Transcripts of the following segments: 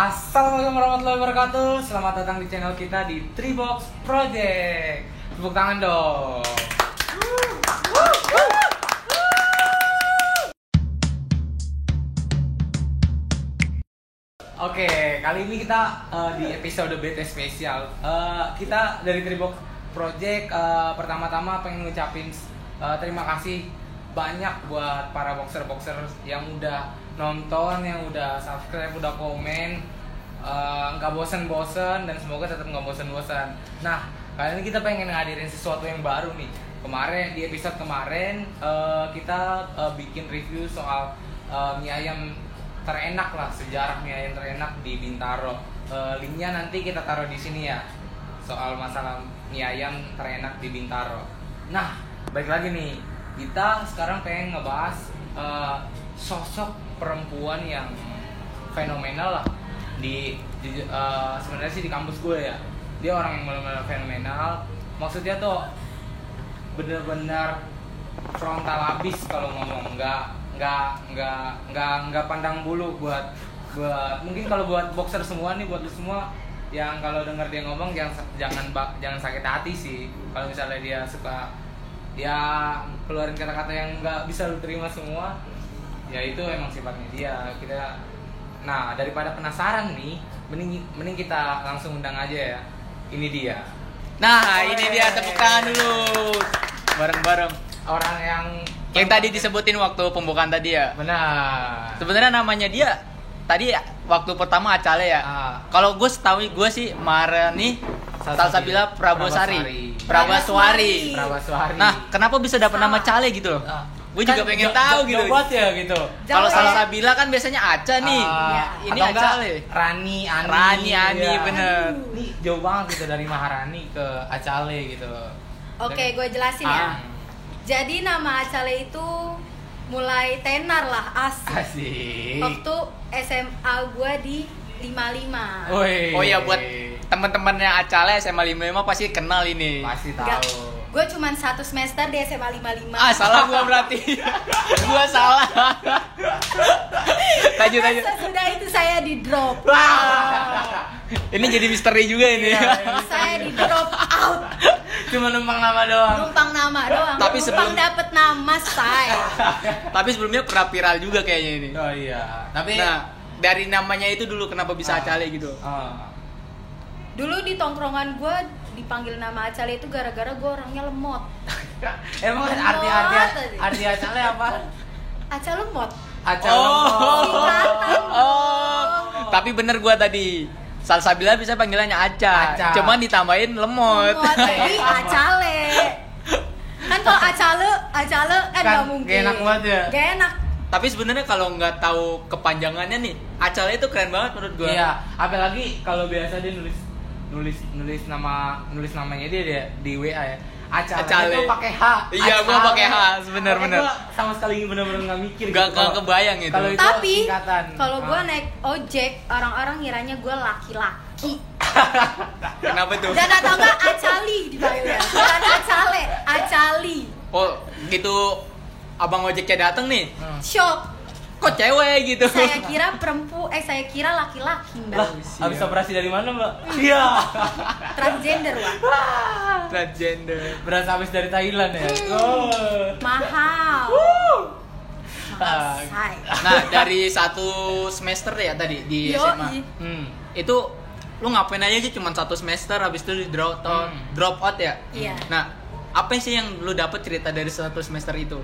Assalamualaikum warahmatullahi wabarakatuh. Selamat datang di channel kita di Tribox Project. Tepuk tangan dong. Oke, kali ini kita di episode BT spesial. Kita dari Tribox Project pertama-tama pengen ngucapin terima kasih banyak buat para boxer-boxer yang udah nonton, yang udah subscribe, udah komen, nggak bosen-bosen dan semoga tetap nggak bosen-bosen. Nah, kali ini kita pengen ngadirin sesuatu yang baru nih. Kemarin di episode kemarin kita bikin review soal mie ayam terenak lah, sejarah mie ayam terenak di Bintaro. Linknya nanti kita taruh di sini ya, soal masalah mie ayam terenak di Bintaro. Nah, balik lagi nih, kita sekarang pengen ngebahas sosok perempuan yang fenomenal lah di sebenarnya sih di kampus gue ya. Dia orang yang benar-benar fenomenal. Maksudnya tuh benar-benar frontal abis kalau ngomong, nggak pandang bulu buat mungkin kalau buat boxer semua nih, buat lu semua yang kalau denger dia ngomong jangan sakit hati sih. Kalau misalnya dia suka ya keluarin kata-kata yang nggak bisa lu terima semua, ya itu emang sifatnya dia. Nah, daripada penasaran nih, mending kita langsung undang aja ya. Ini dia. Nah, ini dia, tepuk tangan dulu. Bareng-bareng. Orang yang tadi disebutin waktu pembukaan tadi ya. Benar. Sebenarnya namanya dia tadi waktu pertama Acale ya. Kalau gue setahu gue sih Marani Salsabila Prabaswari. Nah, kenapa bisa dapat nama Cale gitu loh? Gue juga pengen tahu gitu. Buat ya gitu. Kalau Salsabila kan biasanya Aca nih. Ini Acale. Rani, ya. Bener. Ini jauh banget gitu dari Maharani ke Acale gitu. Oke, gue jelasin ya. Jadi nama Acale itu mulai tenar lah, asik. Waktu SMA gue di 55. Woi. Oh iya, buat teman-temannya Acale SMA 55 pasti kenal ini. Pasti tahu. Gue cuman 1 semester di SMA 55. Salah gue berarti. Gue salah. Lanjut. Sesudah itu saya di drop. Ini jadi misteri juga ini. Saya di drop out. Cuma numpang nama doang. Tapi sebelum dapat nama saya. Tapi sebelumnya pernah viral juga kayaknya ini. Oh iya. Tapi dari namanya itu dulu kenapa bisa Acale gitu? Dulu di tongkrongan gue dipanggil nama Acale itu gara-gara gue orangnya lemot. Emang arti Acale apa? Aca lemot. Singkatan. Tapi bener gue tadi. Salsabila bisa panggilannya Aca. Cuman ditambahin lemot. Jadi Acale. Kan kalau Acale kan nggak mungkin. Gak enak banget ya. Gak enak. Tapi sebenarnya kalau nggak tahu kepanjangannya nih, Acale itu keren banget menurut gue. Iya, apalagi kalau biasa dia nulis namanya dia di WA ya. Acale itu pakai H. Iya, gua pakai H, benar. Sama sekali bener-bener nggak mikir. Gak kebayang itu. Tapi kalau gua naik ojek, orang-orang ngiranya gua laki-laki. Kenapa tuh? Dan atau enggak Acali dipanggilnya. Bukan Acale, Acali. Oh, gitu. Abang ojeknya dateng nih. Shock. Kok cewek gitu? Saya kira laki-laki, Mbak. Lah, habis operasi dari mana, Mbak? Iya. Transgender, Mbak. Transgender. Berasa habis dari Thailand ya. Mahal. Nah, dari 1 semester ya tadi di SMA. Itu lu ngapain aja sih? Cuma 1 semester, habis itu di drop out ya? Iya. Nah, apa sih yang lu dapet cerita dari 1 semester itu?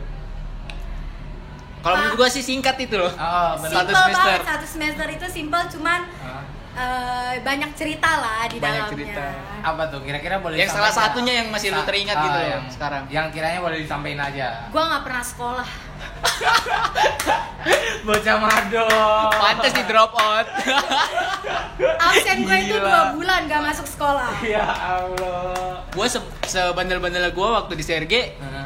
Kalau menurut gua sih singkat itu loh. Simple banget, 1 semester itu simple, cuman banyak cerita lah di dalamnya. Cerita. Apa tuh? Kira-kira boleh yang salah satunya yang masih lu teringat gitu yang sekarang. Yang kiranya boleh disampaikan aja. Gua nggak pernah sekolah. Bocah mado. Pantes di drop out. Absen gue itu 2 bulan gak masuk sekolah. Ya Allah. Gue sebandel-bandel gue waktu di CRG,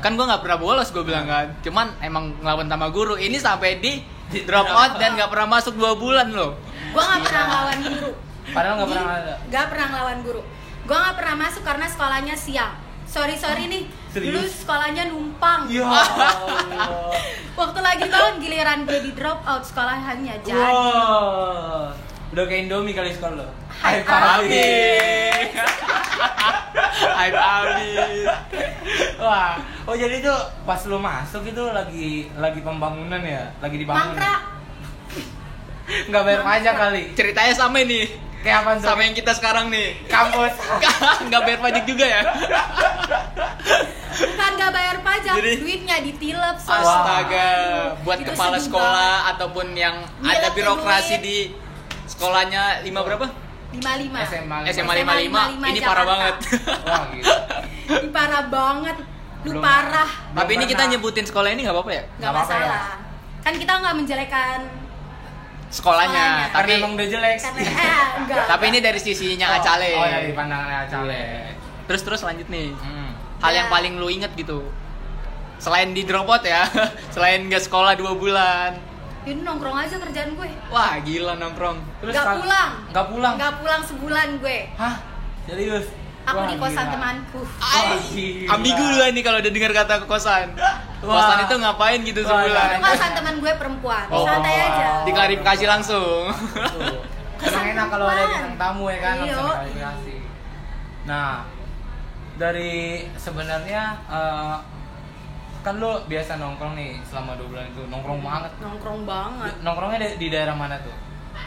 kan gue nggak pernah bolos, gue bilang kan. Cuman emang ngelawan sama guru. Ini sampai di drop out dan nggak pernah masuk 2 bulan loh. Gue nggak pernah ngelawan guru. Padahal nggak pernah ada. Gak pernah ngelawan guru. Gue nggak pernah masuk karena sekolahnya siang. Sorry nih. Dulu sekolahnya numpang. Ya Allah. Waktu lagi tahun giliran gue di drop out, sekolahnya jadi. Wow. Udah kayak Indomie kali sekolah lo. Hype habis. Hype habis. Wah, oh jadi tuh pas lu masuk itu lagi pembangunan ya, lagi dibangun. Mangkrak. Nggak bayar pajak kali. Ceritanya sama nih. Kayak apa tuh? Sama yang kita sekarang nih. Kampus. Nggak bayar pajak juga ya? Bukan nggak bayar pajak, Jadi, duitnya ditilep. Astaga, buat Itu kepala sedih sekolah banget. ataupun yang Nilep ada tuh birokrasi duit. di sekolahnya 5 berapa? 55. SMA 55. Ini parah Jakarta. banget. Wah, gila. Ini parah banget. Lu Belum- parah. Tapi ini kita pernah. nyebutin sekolah ini nggak apa-apa ya? Nggak Nggak apa-apa masalah. Kan kita nggak menjelekan Sekolahnya. Sekolahnya. Karena Tapi emang udah jelek. karena enggak. tapi ini dari sisinya Acale. Oh, dari pandangannya Acale. Terus lanjut nih. Hal Ya. yang paling lu inget gitu. Selain di drop out ya, selain nggak sekolah 2 bulan. Ini nongkrong aja kerjaan gue. Wah, gila nongkrong. Nggak pulang. Nggak pulang. Nggak pulang sebulan gue. Hah? Serius? Aku Wah, di kosan gila. temanku. Ay, gila. ambigu lu ini kalau udah dengar kata kosan. Wah. Kosan itu ngapain gitu Wah, sebulan? Itu kosan teman gue perempuan. Oh. Santai aja. Diklarifikasi langsung. Tuh. Kesan Emang enak kalau ada perempuan. bintang tamu ya kan, Iya. langsung diklarifikasi. Nah, dari sebenarnya kan lu biasa nongkrong nih selama 2 bulan itu, nongkrong banget. Nongkrong banget. Nongkrongnya di daerah mana tuh?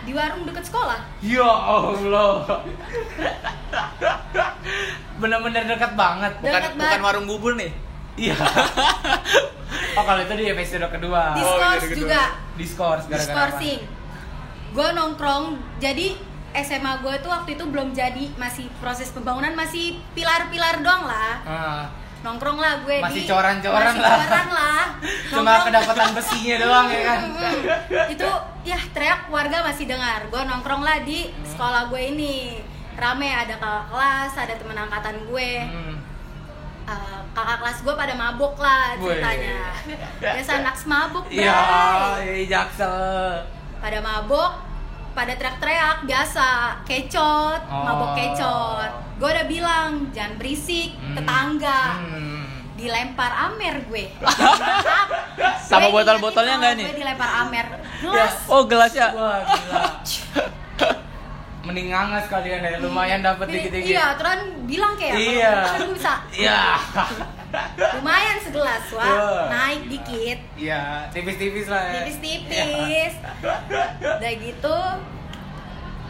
Di warung deket sekolah. Ya Allah. Bener-bener dekat banget. Bukan Dekat bukan banget. warung bubur nih. Iya. Oh, kalau itu di episode kedua. Diskors gitu. juga. Diskors gara-gara apa? Diskorsing. Gue nongkrong. Jadi SMA gue tuh waktu itu belum jadi, masih proses pembangunan, masih pilar-pilar doang lah. Ah, Nongkrong lah gue Masih di coran-coran masih lah. coran lah. cuma Nongkrong. kedapatan besinya doang ya kan. Itu ya teriak warga masih dengar. Gue nongkrong lah di sekolah gue ini. Rame, ada kakak kelas, ada teman angkatan gue. Kakak kelas gue pada mabok lah ceritanya. Biasa anak semabok, Iya, Bray. Jaksel. Pada mabok, pada teriak-teriak biasa, kecot, mabok kecot. Gue udah bilang jangan berisik, tetangga. Dilempar amer gue. Sama Gue botol-botolnya ingetin nggak kalau nih? Gue dilempar amer. Gelas. Oh, gelasnya. Wah, gila. Mending ngangas kalian ya, lumayan dapet dikit-dikit. Iya, terus bilang kayak Iya. kan gue bisa Iya. lumayan segelas, wah, Wah. naik dikit. Iya, tipis-tipis lah ya. Tipis-tipis. Udah gitu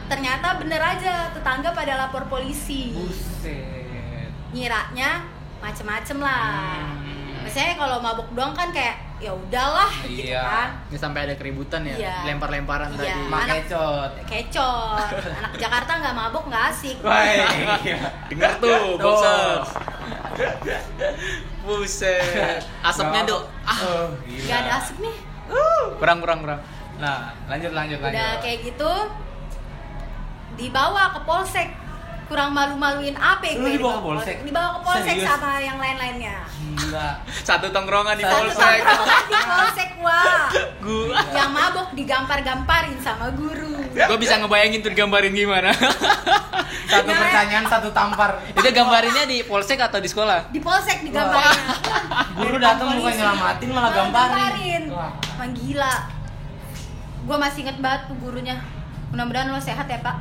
ternyata bener aja tetangga pada lapor polisi. Buset. Ngiranya macem-macem lah. Hmm. Misalnya kalau mabuk doang kan kayak ya udahlah gitu Iya. kan. Ini sampai ada keributan ya, Iya. lempar-lemparan Iya. tadi. Mak Anak- kecot. Kecot. Anak Jakarta nggak mabuk nggak asik. Wah, iya. Dengar tuh, Tuh. buset. Buset. Asapnya Nggak tuh. apa- Oh, gila. Nggak ada asap nih. Kurang. Nah, lanjut. Udah kayak gitu dibawa ke polsek. Kurang malu-maluin apa Lu gue dibawa ke polsek? Dibawa ke polsek Serius? sama yang lain-lainnya. Gila. Satu tongkrongan di Satu polsek. tongkrongan di polsek, wah. Gua Yang mabok digampar-gamparin sama guru. bisa ngebayangin tuh digambarin gimana. Satu Nah. pertanyaan, satu tampar. Itu gambarinnya di polsek atau di sekolah? Di polsek digamparin. Guru datang bukan nyelamatin malah gamparin. Wah. Emang gila. Gue masih inget banget tuh gurunya. Mudah-mudahan lo sehat ya, Pak.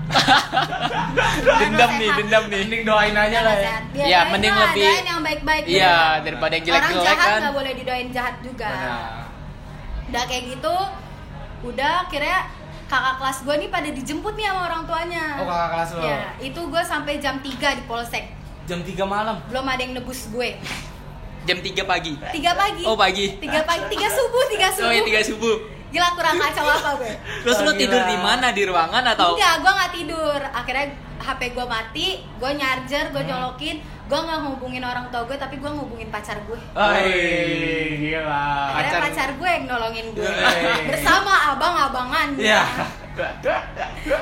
Dendam nih. Mending doain aja lah ya. Iya, mending lebih- doain yang baik-baik. Iya, daripada yang Orang jelek-jelek jahat kan. nggak boleh didoain jahat juga. Benar. Udah kayak gitu, udah akhirnya kakak kelas gue nih pada dijemput nih sama orang tuanya. Oh, kakak kelas lo. Ya, itu gue sampai jam 3 di polsek. Jam 3 malam. Belum ada yang nebus gue. Jam 3 pagi. 3 pagi. Oh, pagi. 3 pagi, 3 subuh, 3 subuh. Oh, ya 3 subuh. Gila, kurang kacau apa gue? Terus lu Gila. tidur di mana? Di ruangan atau? Enggak, gue nggak tidur. Akhirnya HP gue mati, gue nyarger, gue nyolokin. Gue nggak ngehubungin orang tua gue, tapi gue ngehubungin pacar gue. Wih, gila. Akhirnya Pacar. pacar gue yang nolongin gue. Wey. Bersama abang-abangan. Iya.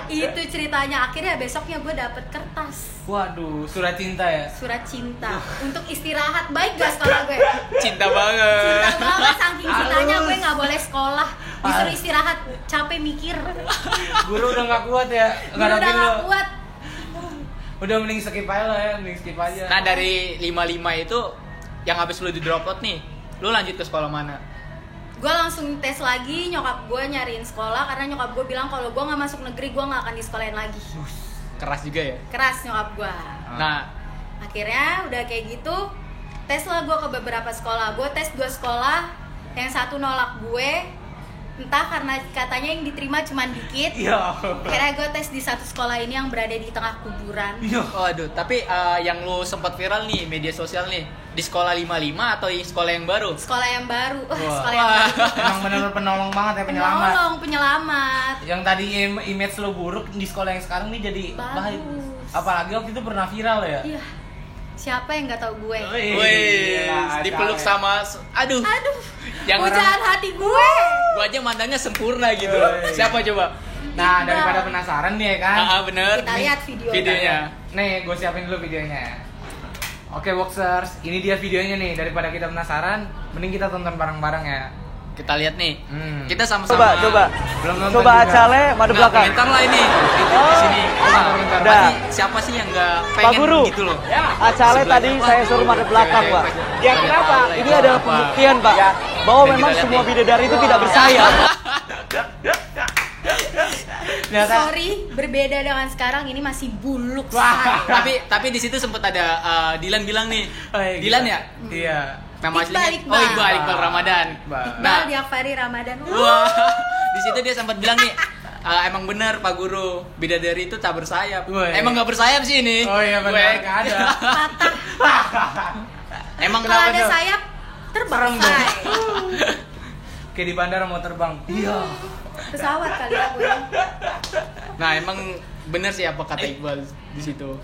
Itu ceritanya. Akhirnya besoknya gue dapet kertas Waduh, surat cinta ya. surat cinta untuk istirahat. Baik gak sekolah gue? Cinta banget. Cinta banget, saking cintanya Halus. gue nggak boleh sekolah. Disuruh istirahat, capek mikir. Guru udah gak kuat ya. Gue udah Ngadepin gak lo. kuat. Udah mending skip aja lah ya, mending skip aja. Nah, dari 55 itu yang habis lu di drop out nih, lu lanjut ke sekolah mana? gue langsung tes lagi, nyokap gue nyariin sekolah karena nyokap gue bilang kalau gue nggak masuk negeri gue nggak akan disekolahin lagi. Keras juga ya? Keras nyokap gue. Nah, akhirnya udah kayak gitu, tes lah gue ke beberapa sekolah. Gue tes 2 sekolah, yang satu nolak gue, entah karena katanya yang diterima cuma dikit. Akhirnya gue tes di satu sekolah ini yang berada di tengah kuburan. Waduh, tapi yang lu sempat viral nih media sosial nih, di sekolah 55 atau di sekolah yang baru? Sekolah yang baru. Sekolah yang baru. Emang bener-bener penolong banget ya, penyelamat. Penyelamat. Yang tadi image lo buruk di sekolah yang sekarang nih jadi baik. Apalagi waktu itu pernah viral ya. Iya. Siapa yang nggak tahu gue? Wih, dipeluk sama, aduh. Yang pujaan hati gue. Gue aja mandangnya sempurna gitu. Siapa coba? Nah, daripada penasaran nih ya kan. Bener. Kita lihat videonya. Nih, gue siapin dulu videonya. Oke, Boxers, ini dia videonya nih. Daripada kita penasaran, mending kita tonton bareng-bareng ya. Kita lihat nih. Kita sama-sama. Coba. Belum nonton Coba juga. Acale madu belakang. Komentar lah ini. Di sini. Udah. Siapa sih yang enggak Pak pengen Guru, gitu loh? Acale tadi saya suruh madep belakang, Pak. Ya kenapa? Ini adalah pembuktian, Pak, bahwa memang semua bidadari itu tidak bersayap. Sorry, berbeda dengan sekarang, ini masih buluk say. Tapi di situ sempat ada Dilan bilang nih. Dilan ya? Iya. Nama aslinya Iqbal Ramadan. Nah, Diakfari Ramadan. Wah, di situ dia sempat bilang nih, emang benar Pak Guru, bidadari itu tak bersayap. Emang nggak bersayap sih ini. Oh iya benar, nggak ada. Patah. Emang kalau ada sayap terbang say. Kayak di bandara mau terbang. Iya. Pesawat kali ya gue. Nah, emang benar sih apa kata Iqbal di situ.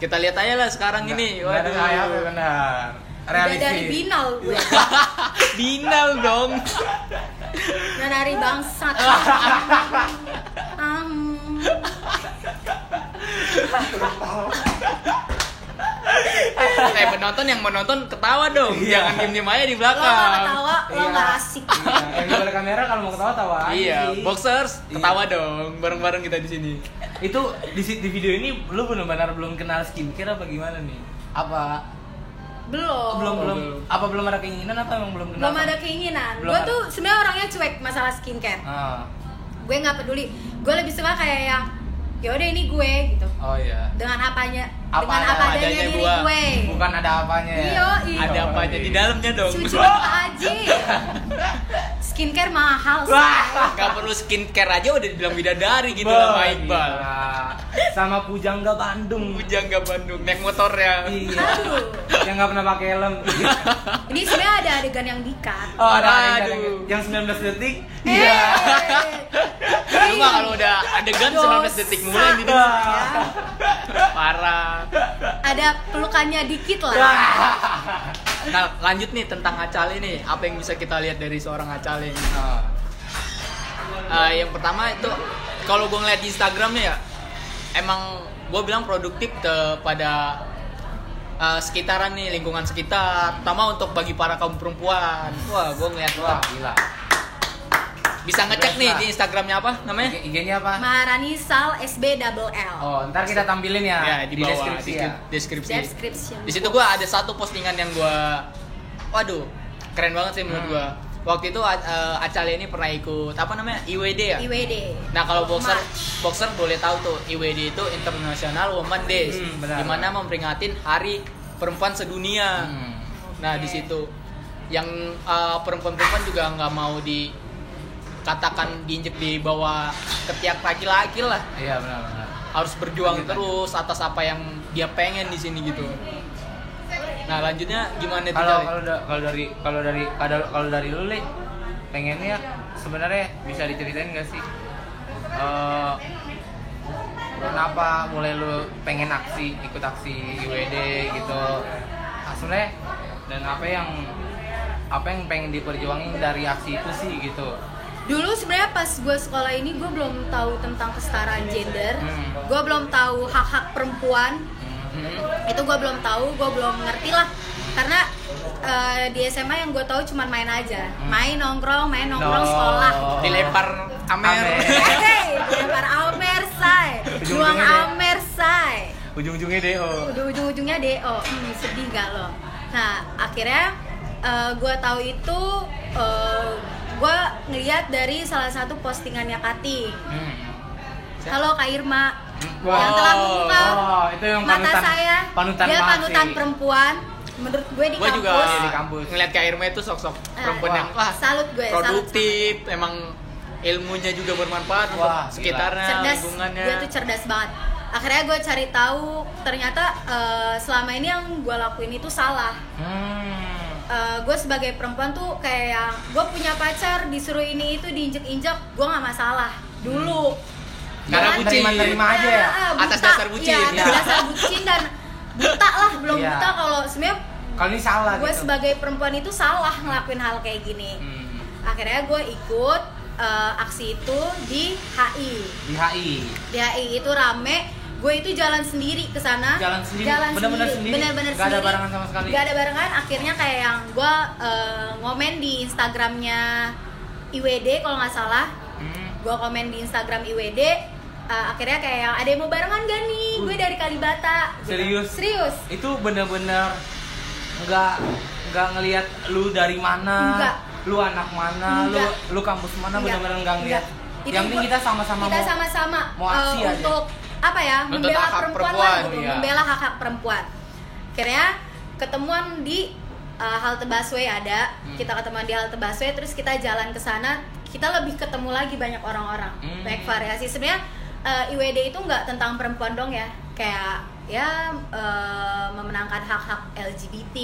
Kita lihat aja lah sekarang ini. Waduh, sayap benar. Udah dari binal gue. Binal dong. Udah dari bangsat. Penonton yang menonton ketawa dong. Jangan diem-diem aja di Lo belakang. gak ketawa, lo gak asik. Yang di balik kamera kalau mau ketawa tawa aja. Iya, Boxers ketawa dong. Bareng-bareng kita di sini. Itu di video ini lu benar-benar belum kenal skincare apa gimana nih? Apa Belum. Apa belum ada keinginan atau emang belum kenal? Belum ada keinginan. Belum Gue ada. tuh sebenarnya orangnya cuek masalah skincare. Gue nggak peduli. Gue lebih suka kayak yang ya udah ini gue gitu. Oh iya. Dengan apanya? Apa dengan apa adanya adanya diri gua. gue. Bukan ada apanya ya. Iya. Ada apa aja di dalamnya dong. Cuci aja. Skincare mahal sih. Gak perlu skincare aja udah dibilang bidadari gitu sama Iqbal. Sama Pujangga Bandung. Pujangga Bandung naik motornya. Iya. Aduh. Yang nggak pernah pakai helm. Ini sebenarnya ada adegan yang di-cut. Oh, ada Aduh. yang 19 detik. Iya. Lu mah kalau udah adegan 19 detik mulai gitu. Parah. Ada pelukannya dikit lah. Nah, lanjut nih tentang Acale nih. Apa yang bisa kita lihat dari seorang Acale? Yang pertama itu kalau gue ngeliat di Instagramnya ya, emang gue bilang produktif kepada sekitaran nih, lingkungan sekitar, terutama untuk bagi para kaum perempuan. Wah, gue ngeliat Gila. bisa ngecek nih di Instagramnya apa namanya? IG-nya apa? Maharani Sal SBLL. Oh, ntar kita tampilin ya, Ya di bawah deskripsi ya. deskripsi. Description. Di situ gue ada satu postingan yang gue, waduh, keren banget sih menurut gue. Waktu itu Acale ini pernah ikut apa namanya IWD ya? IWD. Nah kalau boxer boleh tahu tuh IWD itu International Women Days, dimana memperingatin Hari Perempuan Sedunia. Nah di situ yang perempuan-perempuan juga nggak mau dikatakan diinjek di bawah ketiak laki-laki lah. Iya benar. Harus berjuang terus atas apa yang dia pengen di sini gitu. Nah lanjutnya gimana tuh? Kalau dari lu Le, pengennya sebenarnya bisa diceritain nggak sih kenapa mulai lu pengen ikut aksi IWD gitu sebenarnya, dan apa yang pengen diperjuangin dari aksi itu sih gitu. Dulu sebenarnya pas gue sekolah ini gue belum tahu tentang kesetaraan gender, gue belum tahu hak-hak perempuan. Itu gue belum tahu, gue belum ngerti lah. Karena di SMA yang gue tahu cuma main aja, main nongkrong sekolah. Dilempar amer. Dilempar amer say, buang amer say. Ujung-ujungnya DO. Ujung-ujungnya DO. Sedih gak lo? Nah akhirnya gue tahu itu gue ngeliat dari salah satu postingannya Kati. Halo Kak Irma, yang telah membuka itu yang mata saya. Dia panutan sih. perempuan. Menurut gue di Gua kampus. juga di kampus. ngeliat Kak Irma itu sok-sok perempuan yang salut gue. produktif, emang ilmunya juga bermanfaat untuk sekitarnya, cerdas, lingkungannya. dia tuh cerdas banget. Akhirnya gue cari tahu, ternyata selama ini yang gue lakuin itu salah. Gue sebagai perempuan tuh kayak yang gue punya pacar disuruh ini itu diinjek-injek, gue nggak masalah dulu. Karena bucin, terima aja ya. Atas dasar bucin. Iya, atas dasar bucin dan buta lah, belum buta kalau sebenarnya. Kalau ini salah. Gue gitu. sebagai perempuan itu salah ngelakuin hal kayak gini. Akhirnya gue ikut aksi itu di HI. Di HI itu rame. Gue itu jalan sendiri ke sana. Jalan sendiri. Bener-bener sendiri. Gak ada barengan sama sekali. Gak ada barengan. Akhirnya kayak yang gue ngomen di Instagramnya IWD kalau nggak salah. Gue komen di Instagram IWD. Akhirnya kayak yang ada yang mau barengan gak nih? Gue dari Kalibata. Serius. Itu bener-bener nggak ngelihat lu dari mana. Enggak. Lu anak mana, lu kampus mana, bener-bener nggak ngelihat. Yang penting kita sama-sama mau aksi aja. Untuk apa ya? Untuk Membela hak perempuan perempuan, lah gitu. iya. Membela hak-hak perempuan. Akhirnya ketemuan di halte busway ada. Kita ketemuan di halte busway, terus kita jalan ke sana. Kita lebih ketemu lagi banyak orang-orang, banyak variasi. Sebenarnya IWD itu nggak tentang perempuan dong ya, kayak ya memenangkan hak-hak LGBT,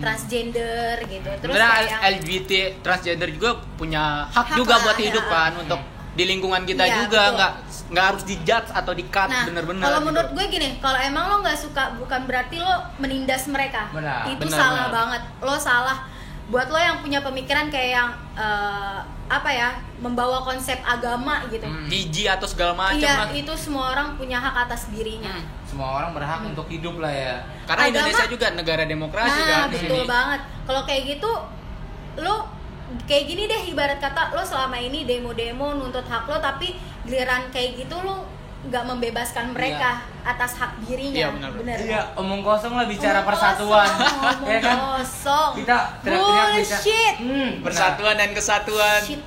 transgender gitu. Terus kayak LGBT transgender juga punya hak juga buat hidup kan, untuk di lingkungan kita juga, nggak harus dijudge atau di-cut. Nah, bener-bener kalau gitu. menurut gue gini, kalau emang lo nggak suka bukan berarti lo menindas mereka. Itu benar, salah banget. Lo salah. Buat lo yang punya pemikiran kayak yang membawa konsep agama gitu. Gigi atau segala macam lah. Iya, itu semua orang punya hak atas dirinya. Semua orang berhak untuk hidup lah ya. Karena Agama, Indonesia juga negara demokrasi kan. Betul banget. Kalau kayak gitu, lo kayak gini deh, ibarat kata lo selama ini demo-demo nuntut hak lo, tapi giliran kayak gitu lo nggak membebaskan mereka atas hak dirinya. Iya, benar. Iya, omong kosong lah bicara persatuan. Omong Ya kan? kosong. Kita teriak-teriak Bullshit. Persatuan dan kesatuan. Shit.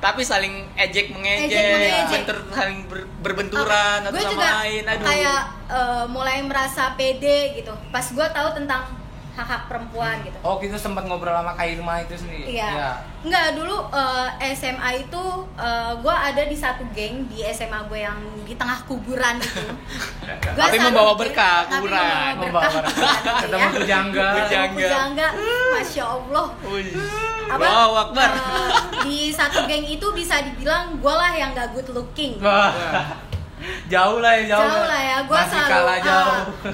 Tapi saling ejek-mengejek, saling berbenturan atau gue sama juga lain. Aduh. kayak mulai merasa pede gitu pas gue tahu tentang hak-hak perempuan gitu. Oh, kita sempat ngobrol sama Kak Irma itu sendiri. Iya. Enggak, dulu SMA itu gue ada di satu geng di SMA gue yang di tengah kuburan gitu. Tapi membawa berkah kuburan. Ketemu pujangga. Masya Allah. Wow, Akbar. Di satu geng itu bisa dibilang gue lah yang gak good looking. Jauh lah ya. Gue selalu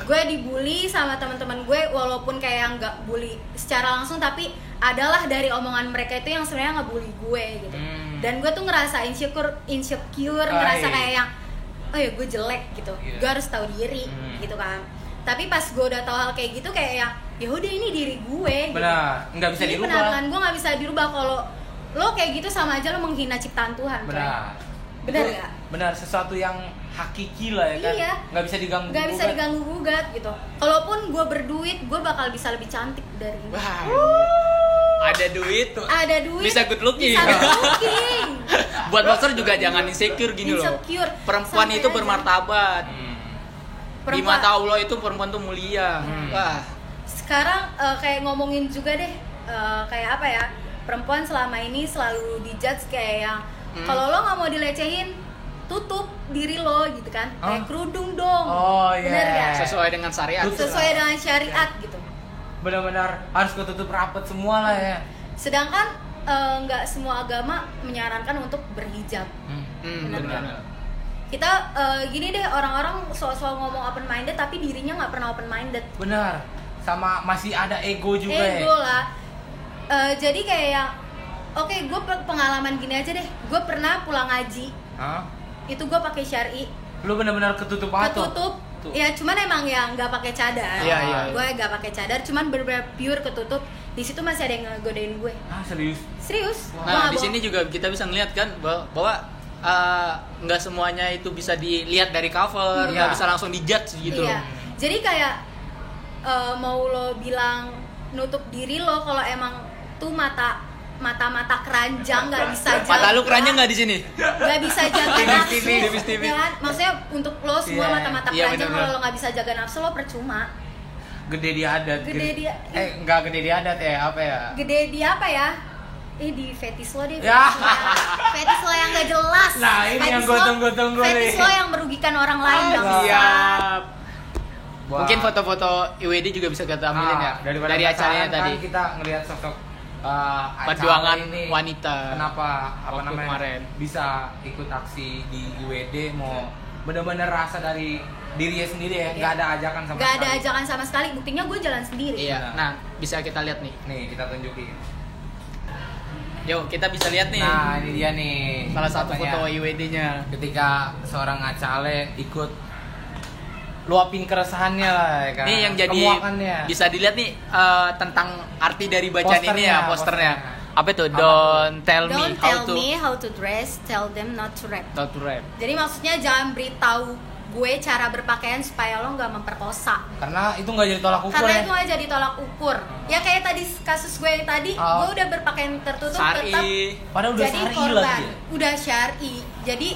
gue dibully sama teman-teman gue, walaupun kayak nggak bully secara langsung, tapi adalah dari omongan mereka itu yang sebenarnya ngebully gue gitu. Dan gue tuh ngerasa insecure, ngerasa kayak yang oh ya gue jelek gitu, gue harus tahu diri gitu kan. Tapi pas gue udah tahu hal kayak gitu, kayak yang ya udah ini diri gue. Benar, nggak bisa dirubah. Penampilan gue nggak bisa dirubah. Kalau lo kayak gitu sama aja lo menghina ciptaan Tuhan. Benar nggak? Benar, sesuatu yang hakiki lah ya kan. Iya. Nggak bisa diganggu. Nggak bisa diganggu gugat gitu. Kalaupun gue berduit, gue bakal bisa lebih cantik dari ini. Ada duit. Bisa good looking. Buat boxer juga jangan insecure gini loh. Perempuan itu bermartabat. Di mata Allah itu perempuan tuh mulia. Wah. Sekarang kayak ngomongin juga deh, kayak apa ya? Perempuan selama ini selalu dijudge kayak yang kalau lo nggak mau dilecehin, tutup diri lo gitu kan, kayak kerudung dong. Bener gak? Sesuai dengan syariat. Sesuai dengan syariat gitu. Benar-benar harus ketutup rapat semua lah ya. Sedangkan nggak semua agama menyarankan untuk berhijab. Benar. Kita gini deh, orang-orang soal ngomong open minded tapi dirinya nggak pernah open minded. Benar. Sama masih ada ego juga ego lah. Jadi kayak yang oke, gue pengalaman gini aja deh. Gue pernah pulang ngaji. Itu gue pakai syar'i. Lu benar-benar ketutup atau? Ketutup. Ya cuman emang ya nggak pakai cadar. Iya. Gue nggak pakai cadar, cuman bener-bener pure ketutup. Di situ masih ada yang ngegodain gue. Serius? Nah, di sini juga kita bisa ngeliat kan bahwa nggak semuanya itu bisa dilihat dari cover, nggak bisa langsung dijudge gitu. Iya. Jadi kayak mau lo bilang nutup diri lo, kalau emang tuh mata mata-mata keranjang, nggak bisa jaga. Mata lu keranjang nggak di sini? Nggak bisa jaga nafsu. TV. Ya kan? Maksudnya untuk lo semua mata-mata Iya, keranjang, bener-bener. kalau lo nggak bisa jaga nafsu lo percuma. Gede di adat. Enggak gede di adat ya, apa ya? Gede di apa ya? Di fetis lo deh. Ya. Fetis lo yang nggak jelas. Nah, ini yang gua tunggu-tunggu nih. Fetis lo yang merugikan orang lain dong. Siap. Wah. Mungkin foto-foto IWD juga bisa kita ambilin ya daripada dari acaranya penasaran tadi. kan kita ngelihat sosok Perjuangan acara ini, wanita. Kenapa Waktu namanya kemarin. bisa ikut aksi di IWD, mau benar-benar rasa dari dirinya sendiri ya, nggak ada ajakan sama Nggak ada sekali. ajakan sama sekali. Buktinya gue jalan sendiri. Iya. Nah, bisa kita lihat nih. Nih kita tunjukin. Yuk, kita bisa lihat nih. Nah ini dia nih Salah satu fotonya. foto IWD-nya. Ketika seorang acale ikut luapin keresahannya lah ya kan. Ini yang jadi kemuakannya. bisa dilihat nih tentang arti dari bacaan ini ya, posternya. Posternya. Apa itu? Apa Don't tell me Don't how tell to me how to dress, tell them not to rap. not to rap. Jadi maksudnya jangan beritahu gue cara berpakaian supaya lo nggak memperkosa. Karena itu nggak jadi tolak ukur Karena ya. itu nggak jadi tolak ukur. Ya kayak tadi kasus gue yang tadi, Oh. gue udah berpakaian tertutup Syar'i. tetap Padahal udah jadi syar'i korban. lagi ya? Udah syar'i. Jadi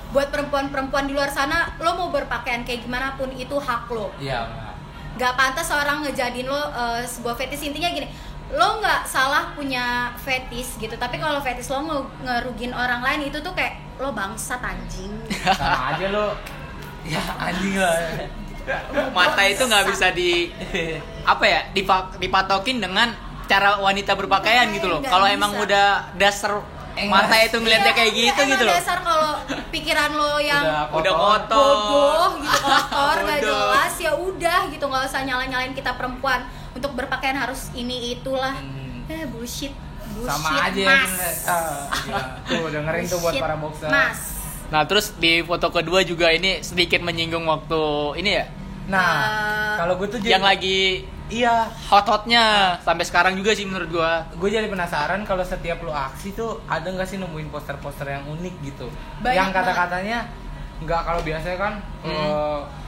buat perempuan-perempuan di luar sana, lo mau berpakaian kayak gimana pun itu hak lo. Iya. Gak pantas orang ngejadiin lo sebuah fetis. Intinya gini, lo nggak salah punya fetis gitu, tapi kalau fetis lo ngerugin orang lain itu tuh kayak lo bangsat anjing. Sama aja lo. Ya anjing lah. Mata itu nggak bisa apa ya dipatokin dengan cara wanita berpakaian gitu loh. Nggak Kalau bisa. emang udah dasar mata itu ngeliatnya kayak gitu Emang gitu loh. dasar kalau pikiran lo yang Udah kotor. bodoh gitu, kotor nggak Bodoh. jelas, ya udah gitu, nggak usah nyalain kita perempuan untuk berpakaian harus ini itulah. Bullshit Sama aja mas. Tuh dengerin tuh buat Bullshit, para boxer. mas. Nah, terus di foto kedua juga ini sedikit menyinggung waktu ini ya. Nah, kalau gue tuh Yang lagi iya, hot-hotnya sampai sekarang juga sih menurut gua. gue jadi penasaran kalau setiap lu aksi tuh ada nggak sih nemuin poster-poster yang unik gitu. Banyak yang kata-katanya nggak kalau biasanya kan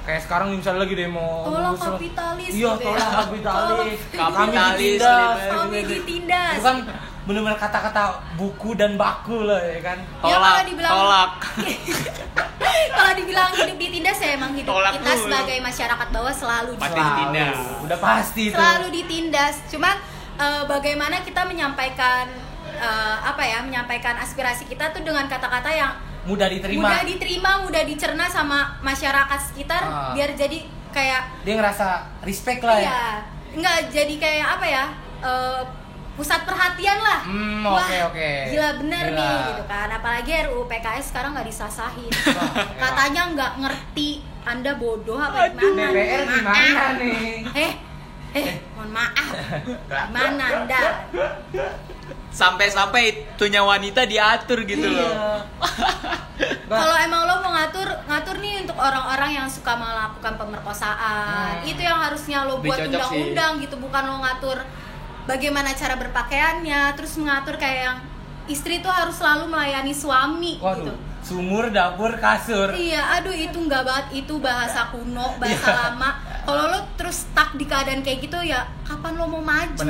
kayak sekarang misalnya lagi demo Tolong ngusir- kapitalis iya gitu ya. tolong kapitalis Kapitalis, Kami ditindas. itu kan benar-benar kata-kata buku dan baku lah ya kan. Ya, Tolak, kalau dibilang- tolak. Kalau dibilang hidup ditindas ya emang hidup Tolak kita dulu. sebagai masyarakat bawah selalu Pasti Selalu. ditindas. Udah pasti itu. selalu ditindas. Cuman bagaimana kita menyampaikan menyampaikan aspirasi kita tuh dengan kata-kata yang Mudah diterima. mudah diterima, mudah dicerna sama masyarakat sekitar, biar jadi kayak Dia ngerasa respect lah ya. iya, enggak jadi kayak apa ya? Pusat perhatian lah. Wah, Oke. gila bener Gila. nih gitu kan. Apalagi RUU PKS sekarang nggak disasahin. Katanya nggak ngerti. Anda bodoh apa gimana? DPR Mohon gimana maaf. nih? Mohon maaf. Gimana Anda? Sampai-sampai itunya wanita diatur gitu loh. Kalau emang lo mau ngatur nih untuk orang-orang yang suka melakukan pemerkosaan, itu yang harusnya lo Lebih buat cocok sih. undang-undang gitu, bukan lo ngatur bagaimana cara berpakaiannya, terus mengatur kayak yang istri tuh harus selalu melayani suami gitu. Waduh, sumur, dapur, kasur. Iya, aduh itu nggak banget, itu bahasa kuno, bahasa lama. Kalau lo terus stuck di keadaan kayak gitu ya, kapan lo mau maju?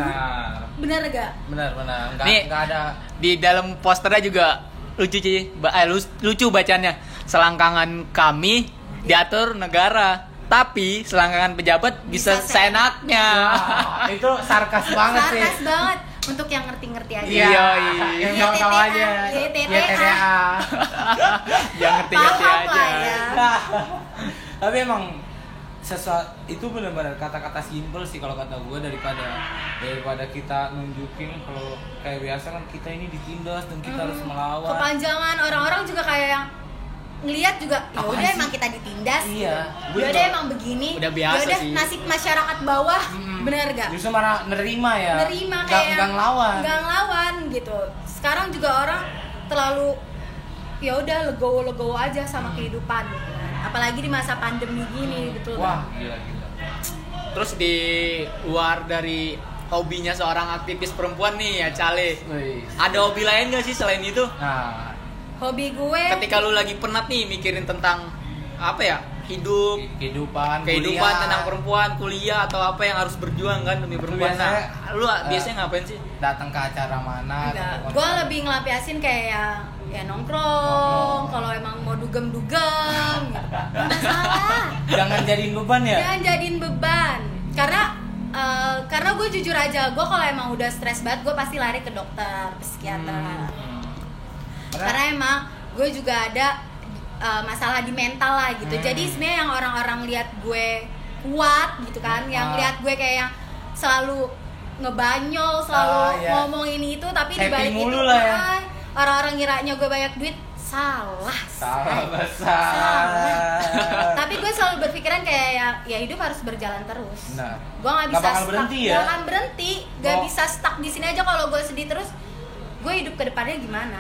Bener gak? Benar. Nih, Nggak ada. Di dalam posternya juga lucu sih, lucu bacanya. Selangkangan kami diatur negara, tapi selangkangan pejabat bisa Bisa seenaknya. Wah, itu sarkas banget sih. Sarkas banget. Untuk yang ngerti-ngerti aja. Iya. Yang tahu aja. YTTA. Yang ngerti-ngerti Paham aja. lah ya. Tapi emang sesuatu itu benar-benar kata-kata simpel sih kalau kata gue, daripada kita nunjukin kalau kayak biasa kan kita ini ditindas dan kita harus melawan. Kepanjangan, orang-orang juga kayak yang ngelihat juga, ya Apaan udah sih? emang kita ditindas. Iya. Ya udah emang begini. Udah biasa Yaudah, sih. nasib masyarakat bawah, bener gak? Justru malah nerima ya. Nerima kayak nggak ngelawan. nggak ngelawan gitu. Sekarang juga orang terlalu ya udah legowo aja sama kehidupan gitu kan. Apalagi di masa pandemi gini gitu. Wah, gila. Terus di luar dari hobinya seorang aktivis perempuan nih ya Cale, Wih. ada hobi lain gak sih selain itu? Nah, Hobi gue Ketika lu lagi penat nih mikirin tentang apa ya, kehidupan kuliah, tentang perempuan, kuliah atau apa yang harus berjuang kan demi perempuan. Lu biasanya ngapain sih? Datang ke acara mana? Gue lebih ngelampiasin kayak ya nongkrong. Kalau emang mau dugem-dugem, nggak masalah. Jangan jadiin beban ya? Jangan jadiin beban. Karena gue jujur aja, gue kalau emang udah stres banget, gue pasti lari ke dokter, psikiater. Karena emang gue juga ada masalah di mental lah gitu. Jadi sebenarnya yang orang-orang lihat gue kuat gitu kan, yang lihat gue kayak yang selalu ngebanyol, selalu ngomong ini itu, tapi di balik itu ya. Orang-orang ngiranya gue banyak duit, salah besar. Tapi gue selalu berpikiran kayak ya hidup harus berjalan terus. Gue nggak bisa stuck, berhenti ya? Gak akan berhenti, gak bisa stuck di sini aja. Kalau gue sedih terus, gue hidup ke depannya gimana?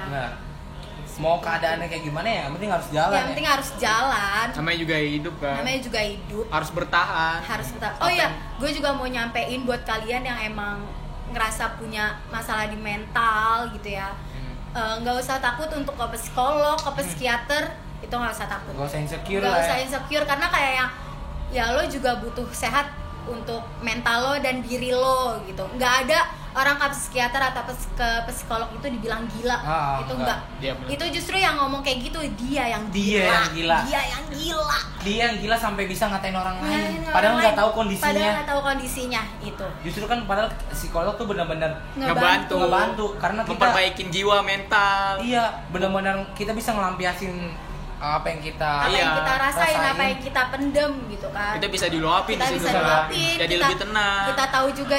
Mau keadaannya kayak gimana ya, yang penting harus jalan. Yang penting harus jalan. Namanya juga hidup kan. Namanya juga hidup. Harus bertahan. Oh iya, gue juga mau nyampein buat kalian yang emang ngerasa punya masalah di mental gitu ya. Nggak usah takut untuk ke psikolog, ke psikiater, itu nggak usah takut. Nggak usah insecure. Nggak usah insecure karena kayak yang ya lo juga butuh sehat untuk mental lo dan diri lo gitu. Nggak ada orang ke psikiater atau ke psikolog itu dibilang gila. Itu enggak. Itu justru yang ngomong kayak gitu dia yang gila. Dia yang gila sampai bisa ngatain orang lain. Padahal nggak tahu kondisinya. Itu. Justru kan padahal psikolog tuh benar-benar ngebantu karena kita memperbaikin jiwa mental. Iya, benar-benar kita bisa ngelampiasin apa yang kita rasain, apa yang kita pendem gitu kan. Kita bisa diluapin, jadi lebih tenang. Kita tahu juga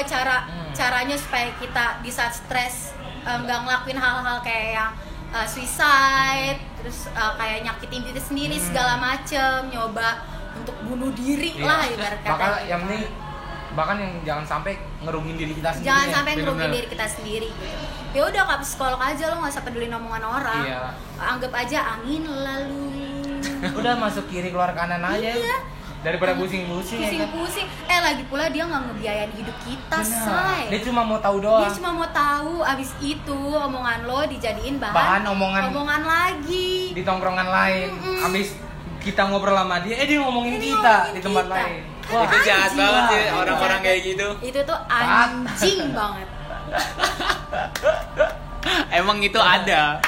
caranya supaya kita di saat stres nggak ngelakuin hal-hal kayak yang suicide, terus kayak nyakitin diri sendiri segala macem, nyoba untuk bunuh diri lah ibarat kata. Bahkan yang jangan sampai ngerugin diri kita sendiri. Jangan sampai ngerugin diri kita sendiri gitu. Ya udah ke psikolog aja, lo nggak usah peduli omongan orang. Anggap aja angin lalu. Udah masuk kiri keluar kanan aja. Daripada pusing-pusing. Lagi pula dia nggak ngebiayain hidup kita, say. Dia cuma mau tahu doang. Dia cuma mau tahu. Abis itu omongan lo dijadiin bahan omongan lagi di tongkrongan lain. Abis kita ngobrol sama dia, dia ngomongin kita di tempat lain. Wah, itu jahat banget sih orang-orang kayak gitu. Itu tuh anjing banget. Emang itu ada.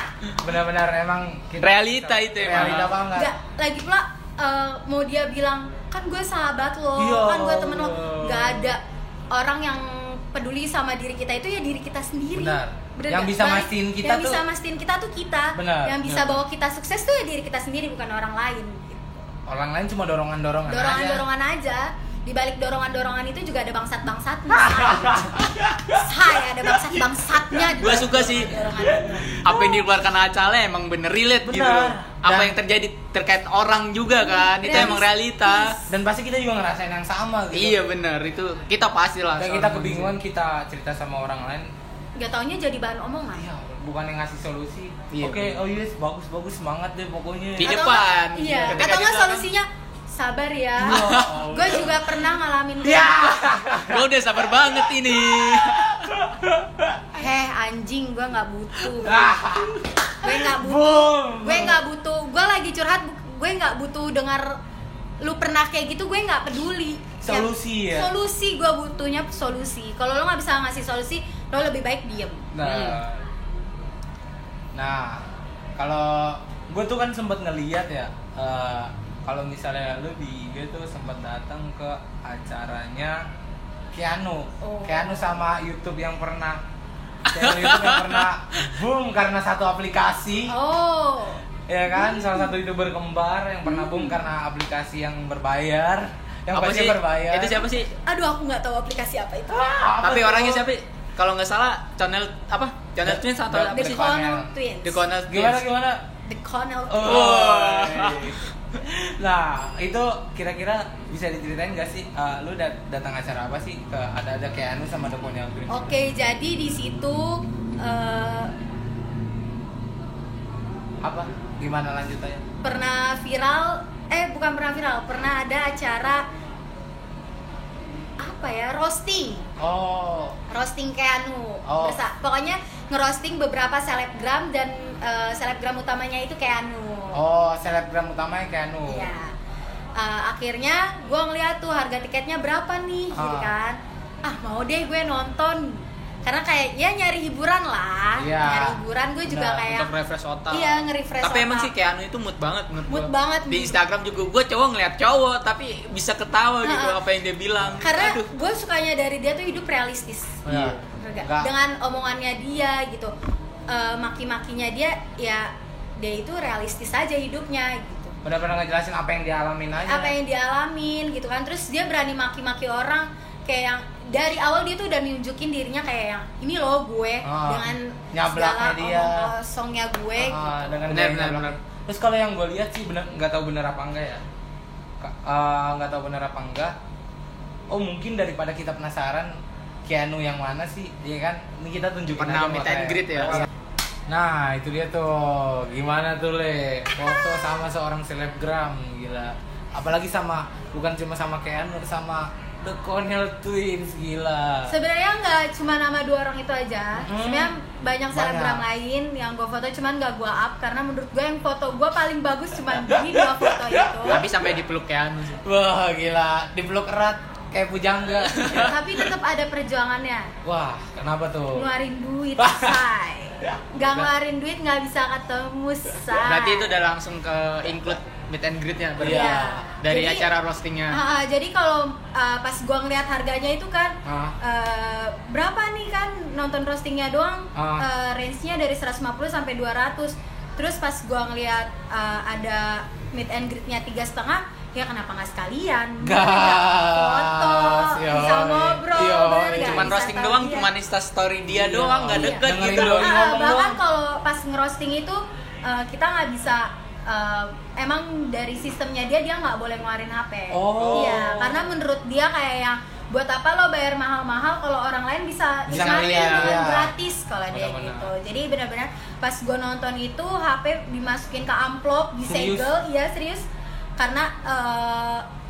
Benar-benar emang realita itu emang. Realita banget. Lagi pula mau dia bilang kan gue sahabat lo, kan gue temen lo, nggak ada orang yang peduli sama diri kita itu ya diri kita sendiri. Benar. Yang bisa mastiin kita tuh kita. Benar. Yang bisa bawa kita sukses tuh ya diri kita sendiri, bukan orang lain. Orang lain cuma dorongan-dorongan aja. Di balik dorongan-dorongan itu juga ada bangsat-bangsatnya. Saya ada bangsat-bangsatnya. Gue suka sih apa yang dikeluarkan Acale emang bener relate gitu. Apa yang terjadi terkait orang juga kan, itu emang realita. Dan pasti kita juga ngerasain yang sama gitu. Iya bener, itu kita pasti lah. Kayak kita kebingungan, kita cerita sama orang lain, gak taunya jadi bahan omongan. Iya, bukan yang ngasih solusi. Oke, bagus semangat deh pokoknya. Di depan. Iya. Atau nggak solusinya sabar ya. Gue juga pernah ngalamin. Gue udah sabar banget ini. Anjing, gue nggak butuh. Gue nggak butuh. Gue lagi curhat. Gue nggak butuh dengar lu pernah kayak gitu. Gue nggak peduli. Solusi gue butuhnya solusi. Kalau lo nggak bisa ngasih solusi, lo lebih baik diem. Nah, kalau gue tuh kan sempat ngeliat ya. Kalau misalnya lu di IG tuh sempat datang ke acaranya Keanu sama YouTube yang pernah boom karena satu aplikasi. Ya kan, salah satu YouTuber kembar yang pernah boom karena aplikasi yang berbayar. Yang apa sih? Berbayar. Itu siapa sih? Aduh, aku nggak tahu aplikasi apa itu. Tapi orangnya siapa? Kalau nggak salah channel apa? Channel Twins atau apa sih? The Connell Twins. Gimana? The Connell Twins. Nah, itu kira-kira bisa diceritain nggak sih? Lu datang acara apa sih? Ada Keanu sama The Connell Twins. Oke, jadi di situ apa? Gimana lanjutannya? Pernah ada acara apa ya? Roasting. Roasting Keanu. Pokoknya ngerosting beberapa selebgram dan selebgram utamanya itu Keanu. Selebgram utamanya Keanu. Iya. akhirnya gue ngeliat tuh harga tiketnya berapa nih gitu kan. Mau deh gue nonton, karena kayak ya nyari hiburan lah. Nyari hiburan, gue juga kayak untuk refresh otak. Iya, nge-refresh tapi otak. emang sih Keanu itu mood banget menurut Mood gua. banget. Di Instagram juga gue cowok ngeliat cowok tapi bisa ketawa gitu apa yang dia bilang. Karena gue sukanya dari dia tuh hidup realistis. Iya. Dengan omongannya dia gitu, maki-makinya dia, ya dia itu realistis aja hidupnya gitu. Benar-benar ngejelasin apa yang dia alamin aja. Apa yang dia alamin gitu kan. Terus dia berani maki-maki orang, kayak yang dari awal dia tuh udah nunjukin dirinya kayak yang ini loh gue, dengan nyablaknya segala dia, omong kosongnya gue gitu. Dengan benar. Terus kalau yang gue lihat sih nggak tahu benar apa enggak ya, nggak tahu benar apa enggak. Mungkin daripada kita penasaran Keanu yang mana sih, ya kan? Ini kita tunjukin pernah aja meet and greet ya. Nah itu dia tuh, gimana tuh foto sama seorang selebgram, gila. Apalagi bukan cuma sama Keanu, sama The Cornell Twins, gila. Sebenarnya nggak cuma nama 2 orang itu aja. Sebenarnya banyak selebgram lain yang gue foto, cuman nggak gue up karena menurut gue yang foto gue paling bagus cuman di 2 foto itu. Tapi sampai dipeluk Keanu sih. Wah gila, dipeluk erat kayak pujangga. Tapi tetap ada perjuangannya. Wah, kenapa tuh? Ngeluarin duit, say. Gak ngeluarin duit nggak bisa ketemu, say. Berarti itu udah langsung ke include meet and greet-nya berarti. Iya. Dari Jadi, acara roastingnya. Jadi kalau pas gua ngeliat harganya itu kan berapa nih kan nonton roastingnya doang, range-nya dari 150 sampai 200. Terus pas gua ngeliat ada meet and greet-nya 3,5, ya kenapa nggak sekalian? Foto, bisa ngobrol, bener nggak? Cuman roasting doang, cuman Insta story dia doang, nggak deket gitu. Bahkan kalau pas ngerosting itu kita nggak bisa, emang dari sistemnya dia nggak boleh ngeluarin HP. Iya, karena menurut dia kayak yang buat apa lo bayar mahal-mahal kalau orang lain bisa nikmatin dengan gratis kalau dia gitu. Jadi benar-benar pas gue nonton itu HP dimasukin ke amplop, disegel, iya serius. Karena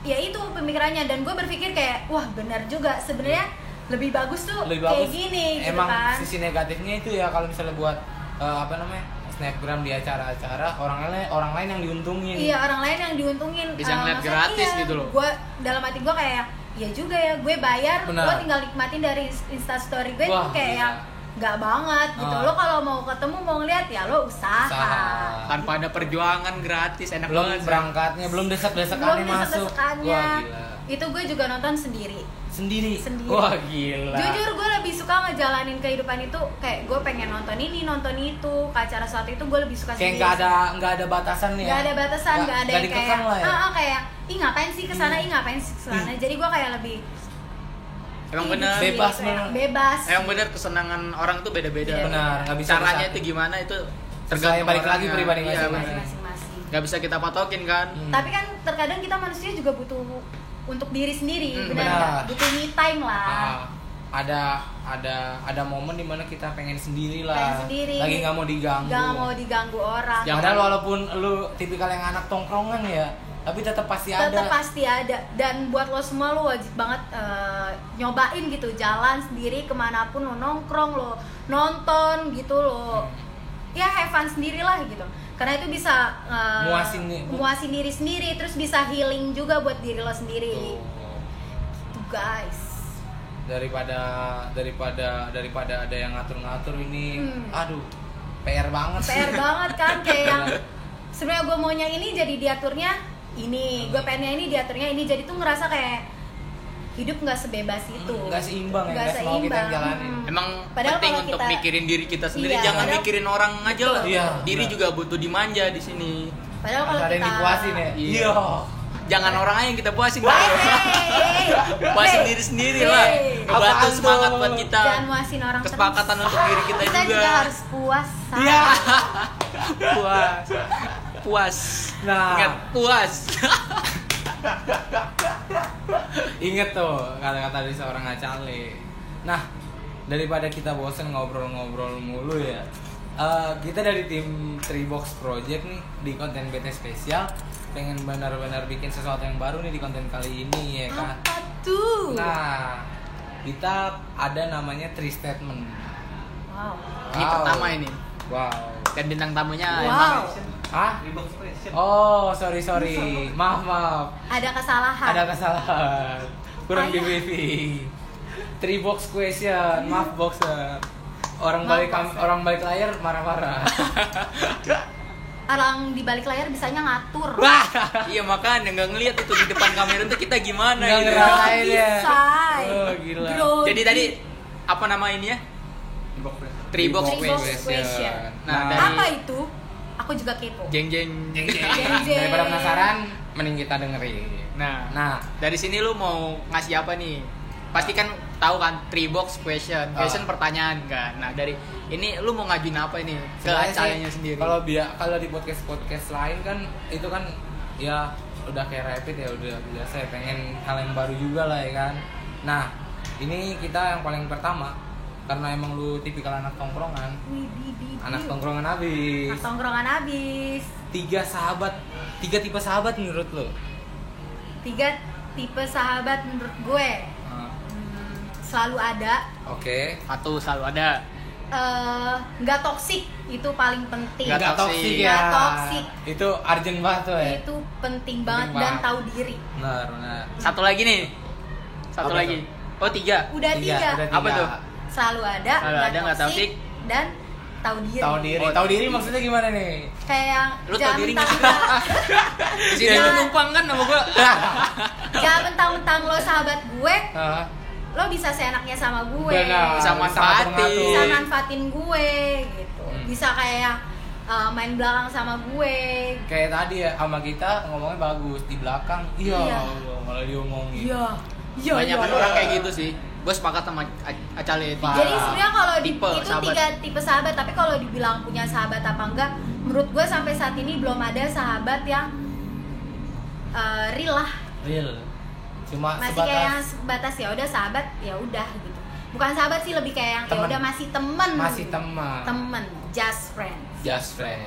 ya itu pemikirannya, dan gue berpikir kayak wah benar juga sebenarnya lebih bagus tuh kayak gini emang gitu kan. sisi negatifnya itu ya kalau misalnya buat snapgram di acara-acara orang lain yang diuntungin. Iya, orang lain yang diuntungin. Bisa ngeliat gratis gitu loh. Gue dalam hati gue kayak ya juga ya, gue bayar, gue tinggal nikmatin dari Instastory gue. Tuh kayak yang nggak banget gitu. Lo kalau mau ketemu, mau ngeliat ya lo usaha. Tanpa ada perjuangan, gratis, enak belum banget. Berangkatnya, belum desak-desakannya masuk. Wah, gila. Itu gue juga nonton sendiri. Wah gila. Jujur gue lebih suka ngejalanin kehidupan itu, kayak gue pengen nonton ini, nonton itu, ke acara suatu itu gue lebih suka kayak sendiri. Kayak nggak ada batasan nih. Nggak ada batasan, nggak ada yang kayak kayak ih ngapain sih kesana, ih ngapain sih kesana. Jadi gue kayak lebih emang bener bebas. Emang bener, kesenangan orang tuh beda-beda. Benar, nggak bisa caranya itu gimana itu tergantung balik lagi pribadi masing-masing. Nggak bisa kita patokin kan. Tapi kan terkadang kita manusia juga butuh untuk diri sendiri, benar. Butuh me time lah. Ada momen dimana kita pengen sendiri lah. Lagi nggak mau diganggu. Nggak mau diganggu orang. Padahal walaupun lu tipikal yang anak tongkrongan ya, tapi tetap pasti ada. Dan buat lo semua, lo wajib banget nyobain gitu, jalan sendiri kemanapun lo nongkrong, lo nonton gitu, lo ya have fun sendirilah gitu. Karena itu bisa muasin diri sendiri, terus bisa healing juga buat diri lo sendiri. Gitu guys. Daripada ada yang ngatur-ngatur ini, aduh, PR banget kan, kayak yang sebenarnya gue maunya ini jadi diaturnya ini, gue pengennya ini diaturnya ini, jadi tuh ngerasa kayak hidup nggak sebebas itu, nggak seimbang ya, nggak semau kita jalanin. Emang padahal penting untuk mikirin diri kita sendiri, jangan mikirin orang aja lah. Diri juga butuh dimanja di sini. Padahal kalau ada yang dipuasin ya. Iya. Jangan orang aja yang kita puasin. Puasin diri sendiri lah. Ngebantu semangat buat kita. Jangan muasin orang. Kesepakatan untuk diri kita juga. Kita juga harus puas. Iya. Puas. Nah. Ingat puas. Ingat tuh kata-kata dari seorang Acale. Nah, daripada kita bosen ngobrol-ngobrol mulu ya, kita dari tim Tribox Project nih di konten BT spesial pengen benar-benar bikin sesuatu yang baru nih di konten kali ini ya kan. Apa tuh? Nah, kita ada namanya 3 statement. Wow. Ini pertama ini. Wow. Dan bintang tamunya wow. Hah? Oh, sorry. Maaf. Ada kesalahan. Kurang di briefing. 3 box question. Maaf boxer. Orang balik layar marah-marah. Orang di balik layar bisanya ngatur. Iya makanya nggak ngelihat itu di depan kamera tuh kita gimana Nggak gitu. ngerasain ya. Oh, gila. Jadi tadi apa nama ini ya? 3 box question. Nah, dari Apa itu? Aku juga kepo. jeng. Daripada penasaran, mending kita dengerin. Nah, dari sini lu mau ngasih apa nih? Pasti kan tahu kan 3 box question pertanyaan kan. Nah, dari ini lu mau ngajuin apa ini ke acaranya sendiri? Kalau di podcast lain kan itu kan ya udah kayak rapid ya, udah biasa ya, pengen hal yang baru juga lah ya kan. Nah, ini kita yang paling pertama karena emang lu tipikal anak tongkrongan. Anak tongkrongan abis. 3 tipe sahabat menurut lu? 3 tipe sahabat menurut gue. Selalu ada. Oke. Satu selalu ada. Nggak toksik, itu paling penting. Nggak toksik ya. Nggak toksik. Itu urgent banget tuh ya. Itu penting banget dan tahu diri. Benar. Satu lagi nih. Satu Apa lagi. tuh? Oh, 3. Udah 3. Apa tuh? Selalu ada, nggak toksik dan tahu diri. Tahu diri maksudnya gimana nih? Kayak yang Lu tahu diri nggak sih? Di sini Jangan- lu numpang kan sama gua. Jangan mentang-mentang lo sahabat gue, Hah? lo bisa seenaknya sama gue. Benar. Bisa manfaatin. Bisa manfaatin gue gitu. Bisa kayak main belakang sama gue. Kayak tadi ya sama kita ngomongnya bagus di belakang. Iya. Allah, malah diomongin. Iya. Banyak kan orang kayak gitu sih. Gue sepakat sama Acale itu. Jadi sebenarnya kalau Tipe itu sahabat. 3 tipe sahabat, tapi kalau dibilang punya sahabat apa enggak, menurut gue sampai saat ini belum ada sahabat yang real lah. Real. Cuma Masih kayak yang sebatas ya udah sahabat, ya udah gitu. Bukan sahabat sih, lebih kayak yang ya Temen. udah masih temen. Masih teman. Temen, just friend. Just friend.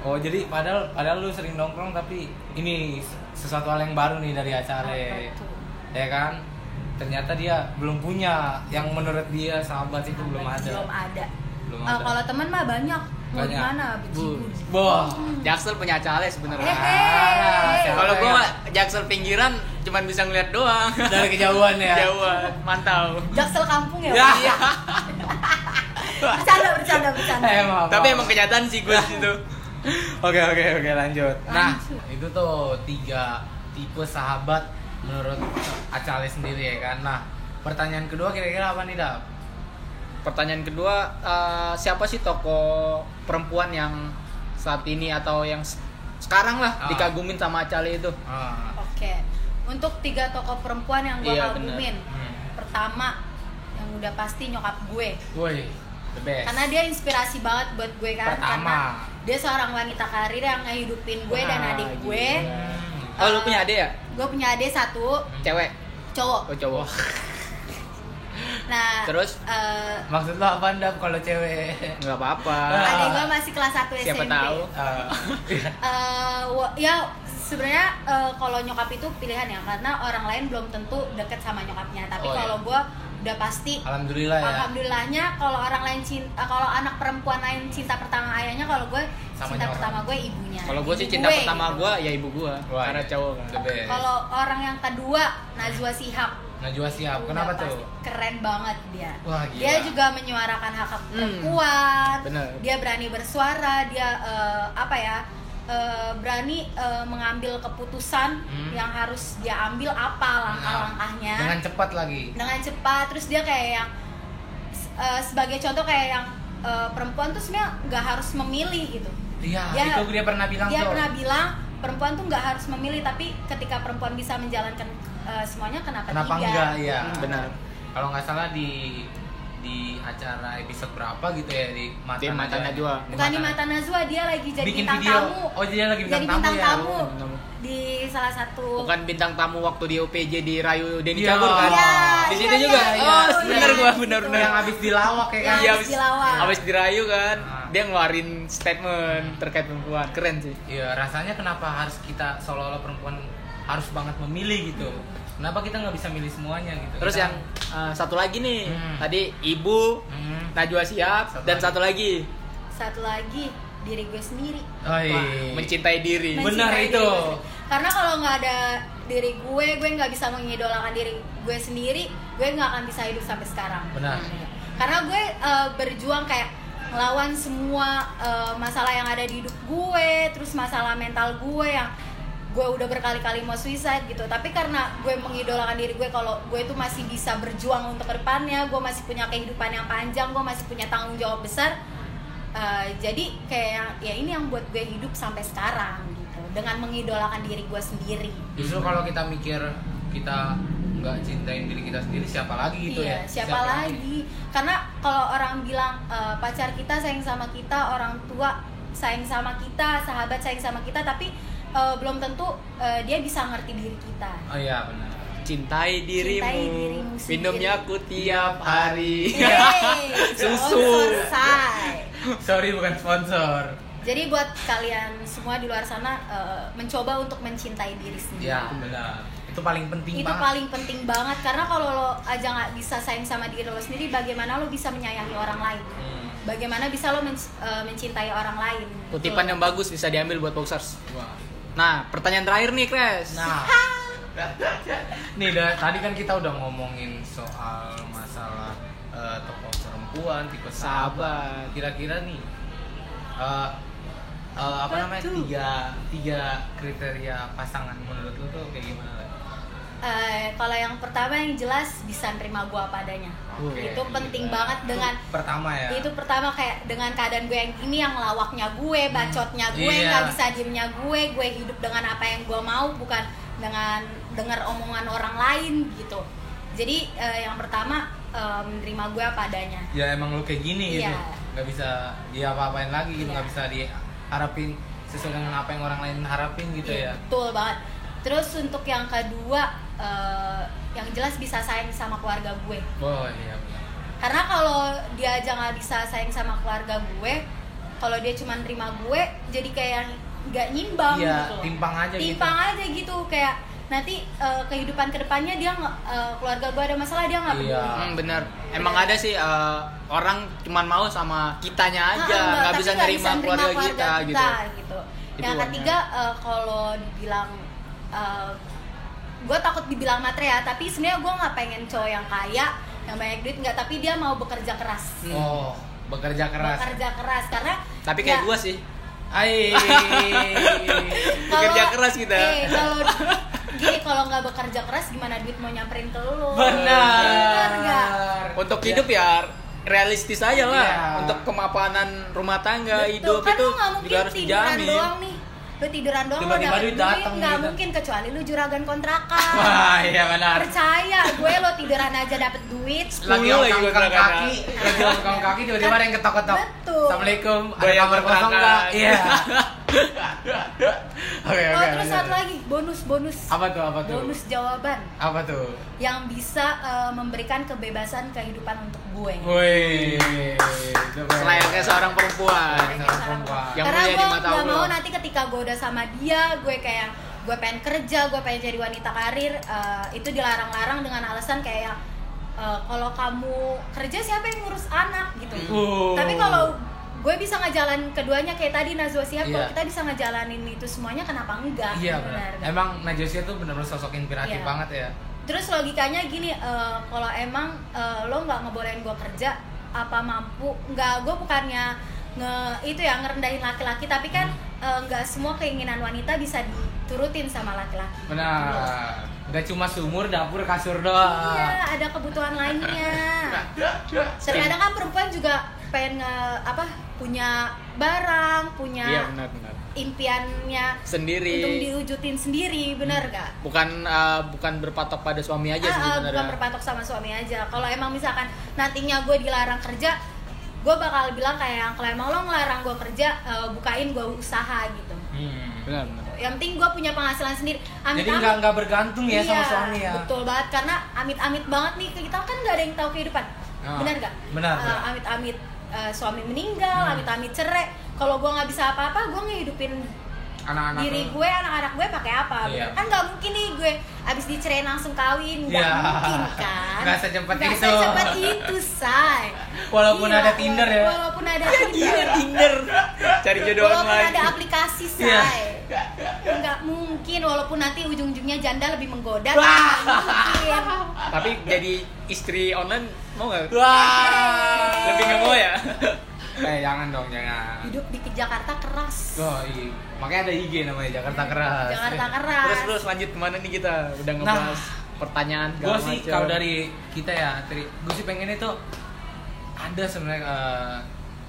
Oh, jadi padahal lu sering nongkrong tapi ini sesuatu hal yang baru nih dari acara. Apa tuh? Ya kan? Ternyata dia belum punya yang menurut dia sahabat itu belum ada. Belum ada. Kalau teman mah banyak. Mau Banyak. gimana? Wah. Jaksel punya Acale sebenarnya. Hehehe. Kalau gue mah Jaksel pinggiran cuman bisa ngeliat doang. Dari kejauhan ya. Jauhan, mantau. Jaksel kampung ya? Ya. Iya. Bercanda. Maaf. Tapi emang kenyataan sih gue situ. Oke, lanjut. Nah, itu tuh 3 tipe sahabat menurut Acale sendiri ya kan. Nah, pertanyaan kedua kira-kira apa nih, Dap? Pertanyaan kedua, siapa sih tokoh perempuan yang saat ini atau yang sekarang lah dikagumin sama Acale itu? Oke. Untuk 3 tokoh perempuan yang gue Iya, kagumin. Pertama, yang udah pasti nyokap gue. Woi, the best. Karena dia inspirasi banget buat gue kan. Pertama. Karena dia seorang wanita karir yang ngehidupin gue dan adik gue. Oh, lu punya adik ya? Gue punya adik 1, Cewek? cowok. Oh, cowok. Nah, Terus? Maksud lo apa, Dap, kalau cewek? Nggak apa-apa. Adik gue masih kelas 1 SMP. Siapa tahu. Ya sebenarnya kalau nyokap itu pilihan ya, karena orang lain belum tentu deket sama nyokapnya. Tapi Oh, iya. kalau gue udah pasti. Alhamdulillah ya. Alhamdulillahnya kalau orang lain cinta, kalau anak perempuan lain cinta pertama ayahnya, kalau gue Sama cinta nyokap. pertama gue ibunya. Kalau gue sih Ibu cinta gue, pertama gitu. gue ya ibu gue. Wah, Karena iya. cowok The kan. best. Kalau orang yang kedua, Najwa Shihab. Najwa Shihab. Udah Kenapa pasti tuh? keren banget dia. Wah, gila. Dia juga menyuarakan hak perempuan. bener. Dia berani bersuara. Dia berani mengambil keputusan yang harus dia ambil apa langkah-langkahnya. Dengan cepat lagi. Dengan cepat. Terus dia kayak yang sebagai contoh kayak yang perempuan tuh sebenarnya nggak harus memilih gitu. Iya, itu dia pernah bilang Dia tuh. pernah bilang perempuan tuh nggak harus memilih, tapi ketika perempuan bisa menjalankan semuanya, kenapa tidak? enggak ya. Benar. Kalau nggak salah di acara episode berapa gitu ya di Di Mata Najwa. Bukan di Mata Najwa, dia lagi jadi bikin bintang video. tamu. Oh, dia lagi Jadi bintang tamu ya. tamu bintang tamu. di salah satu. Bukan bintang tamu waktu di OPJ di Rayu Denny Iya. Cagur kan? Iya, Di situ iya, juga. iya, Oh, iya, bener iya, gua, di bener situ. bener. Yang habis dilawak ya kan. Iya, habis dilawak. Habis dirayu kan. Ah. Dia ngeluarin statement terkait perempuan. Keren sih. Iya, rasanya kenapa harus kita seolah-olah perempuan harus banget memilih gitu. Kenapa kita nggak bisa milih semuanya gitu. Terus Kita- yang satu lagi nih. Hmm. Tadi Ibu Hmm. Najwa Shihab dan satu lagi. Satu lagi diri gue sendiri. Wah, mencintai diri. Benar Mencintai itu. diri gue sendiri. Karena kalau nggak ada diri gue nggak bisa mengidolakan diri gue sendiri, gue nggak akan bisa hidup sampai sekarang. Benar. Karena gue berjuang kayak ngelawan semua masalah yang ada di hidup gue, terus masalah mental gue yang gue udah berkali-kali mau suicide gitu. Tapi karena gue mengidolakan diri gue kalau gue itu masih bisa berjuang untuk kedepannya, gue masih punya kehidupan yang panjang, gue masih punya tanggung jawab besar. Jadi kayak ya ini yang buat gue hidup sampai sekarang gitu, dengan mengidolakan diri gue sendiri. Justru kalau kita mikir kita nggak cintain diri kita sendiri, siapa lagi gitu iya, ya? siapa lagi? Karena kalau orang bilang pacar kita sayang sama kita, orang tua sayang sama kita, sahabat sayang sama kita, tapi belum tentu dia bisa ngerti diri kita. Oh iya benar. Cintai dirimu minumnya aku tiap hari. Susu. Sorry bukan sponsor. Jadi buat kalian semua di luar sana mencoba untuk mencintai diri sendiri. Ya benar. Itu paling penting itu banget. paling penting banget karena kalau lo aja nggak bisa sayang sama diri lo sendiri, bagaimana lo bisa menyayangi orang lain? Bagaimana bisa lo mencintai orang lain? Kutipan yang bagus bisa diambil buat boxers. Wah. Nah, pertanyaan terakhir nih, Kres. Nah, nih tadi kan kita udah ngomongin soal masalah tokoh perempuan, tipe sahabat. Kira-kira nih apa namanya tiga kriteria pasangan menurut lo tuh kayak gimana? Kalau yang pertama yang jelas bisa nerima gue apa adanya. Itu penting banget dengan pertama ya. Itu pertama kayak dengan keadaan gue yang ini, yang lawaknya gue, bacotnya gue, nggak bisa diemnya gue hidup dengan apa yang gue mau, bukan dengan dengar omongan orang lain gitu. Jadi yang pertama menerima gue apa adanya. Ya emang lu kayak gini gitu. Iya. Nggak bisa diapa-apain lagi gitu, nggak bisa diharapin sesuai dengan apa yang orang lain harapin gitu ya. Betul banget. Terus untuk yang kedua, yang jelas bisa sayang sama keluarga gue. Oh iya benar. Karena kalau dia aja nggak bisa sayang sama keluarga gue, kalau dia cuma nerima gue, jadi kayak nggak nyimbang iya, gitu. Timpang aja gitu kayak nanti kehidupan kedepannya dia keluarga gue ada masalah dia nggak peduli. Bener. Emang ada sih orang cuma mau sama kitanya aja, nggak bisa nerima keluarga kita gitu. Yang ketiga kalau dibilang gue takut dibilang matre ya, tapi sebenarnya gue nggak pengen cowok yang kaya, yang banyak duit, nggak, tapi dia mau bekerja keras. Bekerja keras Karena tapi kayak gue sih. Bekerja keras kita. Kalau nggak bekerja keras gimana duit mau nyamperin ke lo? Benar nggak? Untuk hidup ya realistis aja lah. Iya. Untuk kemapanan rumah tangga, hidup kan itu juga harus dijamin. Doang nih. Lu tiduran doang Tiba-tiba lo duit dapet datang duit, nggak gitu. mungkin kecuali lu juragan kontrakan. Wah iya benar. Percaya gue, lo tiduran aja dapet duit. Lagi ongkang kaki, tiba-tiba ada yang ketok-ketok. Betul. Assalamualaikum, ada Bayar kamar kosong kontrakan. nggak? Iya. Oke. Terus satu lagi, bonus. Apa tuh? Bonus jawaban Apa tuh? yang bisa memberikan kebebasan kehidupan untuk gue. Woi. Selayaknya seorang perempuan. Yang Karena mulia di gue mata nggak mau Allah. nanti ketika gue udah sama dia, gue kayak gue pengen kerja, gue pengen jadi wanita karir, itu dilarang-larang dengan alasan kayak kalau kamu kerja siapa yang ngurus anak gitu. Tapi kalau gue bisa ngejalanin keduanya kayak tadi Najwa Shihab, kalau kita bisa ngejalanin itu semuanya, kenapa enggak? Iya benar. Emang Najwa Shihab tuh benar-benar sosok inspiratif banget ya. Terus logikanya gini, kalau emang lo nggak ngebolehin gue kerja, apa mampu? Nggak, gue bukannya ngerendahin laki-laki, tapi kan nggak semua keinginan wanita bisa diturutin sama laki-laki. Benar. Nggak cuma sumur, dapur, kasur doang. Iya, ada kebutuhan lainnya. Terkadang kan perempuan juga pengen punya barang, punya Iya benar. impiannya Sendiri. untuk diwujudin sendiri, benar gak? Bukan berpatok pada suami aja sih sebenarnya. Bukan berpatok sama suami aja. Kalau emang misalkan nantinya gue dilarang kerja, gue bakal bilang kayak, kalau emang lo ngelarang gue kerja, bukain gue usaha gitu. Benar. Yang penting gue punya penghasilan sendiri. Jadi nggak bergantung ya sama suami ya. Betul banget, karena amit-amit banget nih, kita kan nggak ada yang tahu kehidupan. Benar gak? Benar. Amit-amit suami meninggal, amit-amit cerai. Kalau gue nggak bisa apa-apa, gue ngehidupin anak-anak diri gue, anak-anak gue pakai apa? Iya. Kan nggak mungkin nih gue abis dicerain langsung kawin, nggak mungkin kan? Nggak secepat itu. Nggak secepat itu, say. Walaupun ada Tinder ya. Walaupun ada Tinder. Tinder. Cari jodoh Walaupun online. ada aplikasi say. Nggak mungkin walaupun nanti ujung-ujungnya janda lebih menggoda. Nggak mungkin. Tapi jadi istri online mau nggak? Wah. Lebih nggak mau ya? Jangan dong, jangan. Hidup di Jakarta keras. Oh iya. Makanya ada IG namanya Jakarta Keras. Jakarta keras. Terus lanjut kemana nih kita? Udah ngebahas pertanyaan Gue sih kalau dari kita ya, gue sih pengen itu ada sebenarnya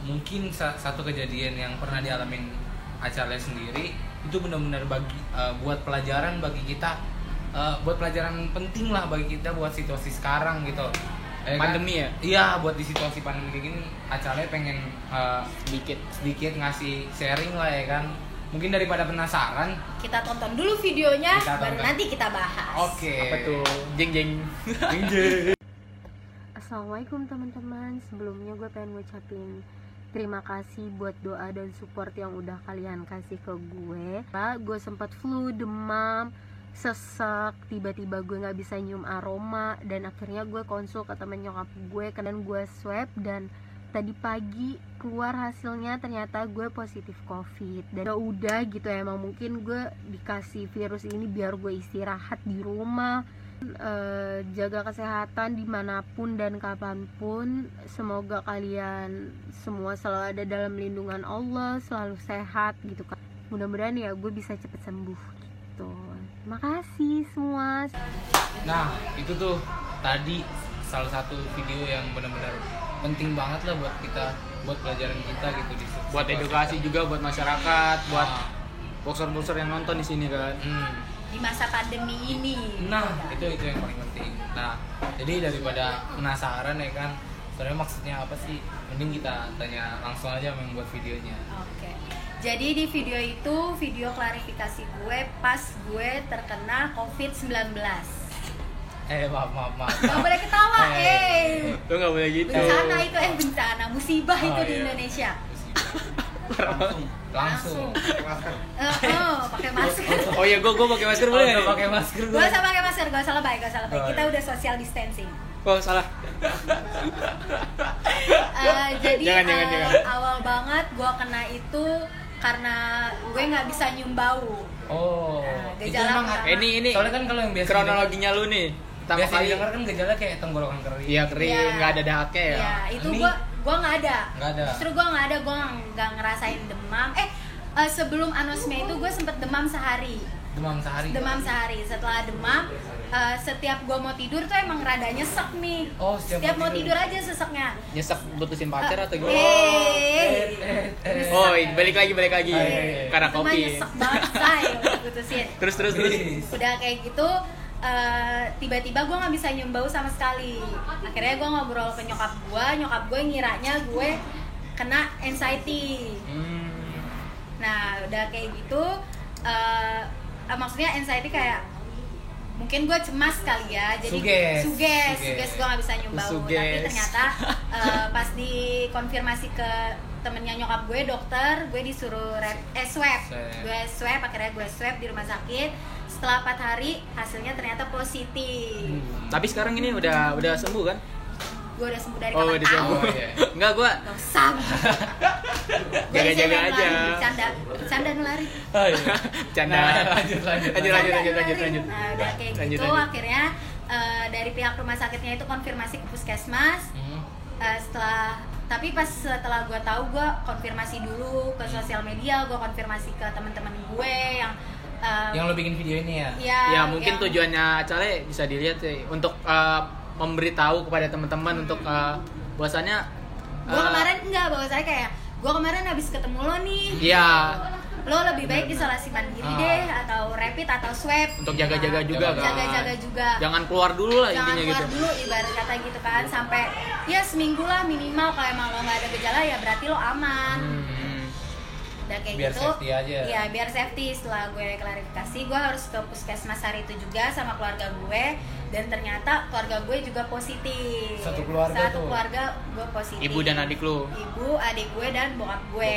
mungkin satu kejadian yang pernah dialamin Acale sendiri itu benar-benar bagi buat pelajaran bagi kita, buat pelajaran penting lah bagi kita buat situasi sekarang gitu. Pandemi ya? Iya, buat di situasi pandemi kayak gini Acale pengen sedikit ngasih sharing lah ya kan. Mungkin daripada penasaran, kita tonton dulu videonya, baru nanti kita bahas. Oke. Apa tuh? Jeng. Assalamualaikum teman-teman. Sebelumnya gue pengen ngucapin terima kasih buat doa dan support yang udah kalian kasih ke gue. Gue sempat flu, demam, sesek, tiba-tiba gue nggak bisa nyium aroma, dan akhirnya gue konsul ke temen nyokap gue, kemudian gue swab dan tadi pagi keluar hasilnya ternyata gue positif COVID. Dan udah gitu emang mungkin gue dikasih virus ini biar gue istirahat di rumah, jaga kesehatan dimanapun dan kapanpun. Semoga kalian semua selalu ada dalam lindungan Allah, selalu sehat gitu kan. Mudah-mudahan ya gue bisa cepet sembuh gitu. Makasih semua. Nah itu tuh tadi salah satu video yang benar-benar penting banget lah buat kita, buat pelajaran kita gitu di Buat edukasi juga buat masyarakat, buat boxer-boxer yang nonton di sini kan. Di masa pandemi ini. Nah itu yang paling penting. Nah jadi daripada penasaran ya kan, sebenarnya maksudnya apa sih, mending kita tanya langsung aja yang buat videonya. Oke. Jadi di video itu video klarifikasi gue pas gue terkena COVID-19. Maaf. Gak boleh ketawa, Lu gak boleh gitu. Bencana itu, bencana, musibah itu di iya. Indonesia. Langsung. Pakai masker. Oh iya, gue pakai masker boleh. Pakai masker gue. Gak usah pakai masker, gak usah lebay. Kita udah social distancing. Oh salah. Jadi Jangan. awal banget gue kena itu karena gue nggak bisa nyium bau. Oh. Gejala pertama. Ini. Soalnya kan kalau yang biasa kronologinya lu nih. Pertama kali denger kan gejala kayak tenggorokan kering. Iya kering, nggak ada dahaknya ya. Iya, itu Ini gue nggak ada. Nggak ada. Justru gue nggak ada, gue nggak ngerasain demam. Sebelum anosmia itu gue sempet demam sehari. Demam sehari. Setelah demam, setiap gue mau tidur tuh emang rada nyesek nih. Oh, setiap mau tidur aja seseknya. Nyesek putusin pacar atau gimana? Nyesek. Oh, balik lagi. Karena Cuma kopi. nyesek banget say putusin. Terus. Udah kayak gitu, tiba-tiba gue nggak bisa nyium bau sama sekali. Akhirnya gue ngobrol ke nyokap gue ngiranya gue kena anxiety. Nah udah kayak gitu, maksudnya anxiety kayak mungkin gue cemas kali ya, jadi suges gue nggak bisa nyium bau. Tapi ternyata pas dikonfirmasi ke temennya nyokap gue, dokter, gue disuruh swab. Gue swab, akhirnya gue swab di rumah sakit. Setelah 4 hari hasilnya ternyata positif. Tapi sekarang ini udah sembuh kan? Gue udah sembuh dari kapan udah tahu. sembuh. Enggak, gue Dosam. jaga-jaga aja. Bercanda nulari. Oh iya. Bercanda. Lanjut. Nah, udah kayak gitu akhirnya dari pihak rumah sakitnya itu konfirmasi ke puskesmas. Tapi setelah gue tahu, gue konfirmasi dulu ke sosial media, gue konfirmasi ke teman-teman gue yang lo bikin video ini ya? Ya mungkin tujuannya Acale bisa dilihat sih untuk memberitahu kepada teman-teman untuk bahwasannya gue bahwasanya kayak gue kemarin habis ketemu lo nih. Iya. Lo lebih baik isolasi mandiri deh, atau rapid atau swab. Untuk jaga-jaga juga kan. Jaga-jaga juga. Jangan keluar dulu lah intinya gitu. Jangan keluar dulu ibarat kata gitu kan, sampai ya seminggu lah minimal. Kalau emang lo nggak ada gejala ya berarti lo aman. Udah kayak biar gitu. Safety aja. Iya, biar safety. Setelah gue klarifikasi, gue harus ke puskesmas hari itu juga sama keluarga gue, dan ternyata keluarga gue juga positif. Satu keluarga gue positif. Ibu dan adik lu. Ibu, adik gue, dan bokap gue.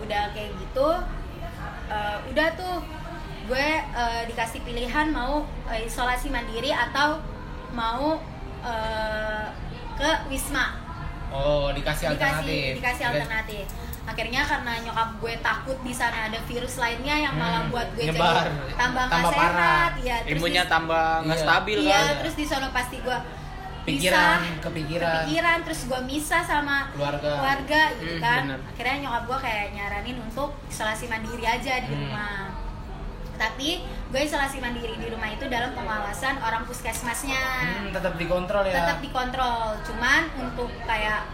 Udah kayak gitu, udah tuh gue dikasih pilihan mau isolasi mandiri atau mau ke Wisma. Oh, dikasih alternatif. Dikasih alternatif. Akhirnya karena nyokap gue takut di sana ada virus lainnya yang malah buat gue nyebar, jadi tambah nggak parah. sehat, ya. Imunnya tambah nggak stabil iya, kan? Terus di sono pasti gue kepikiran, terus gue misah sama keluarga gitu kan. Bener. Akhirnya nyokap gue kayak nyaranin untuk isolasi mandiri aja di rumah. Tapi gue isolasi mandiri di rumah itu dalam pengawasan orang puskesmasnya. Tetap dikontrol ya. Tetap dikontrol. Cuman untuk kayak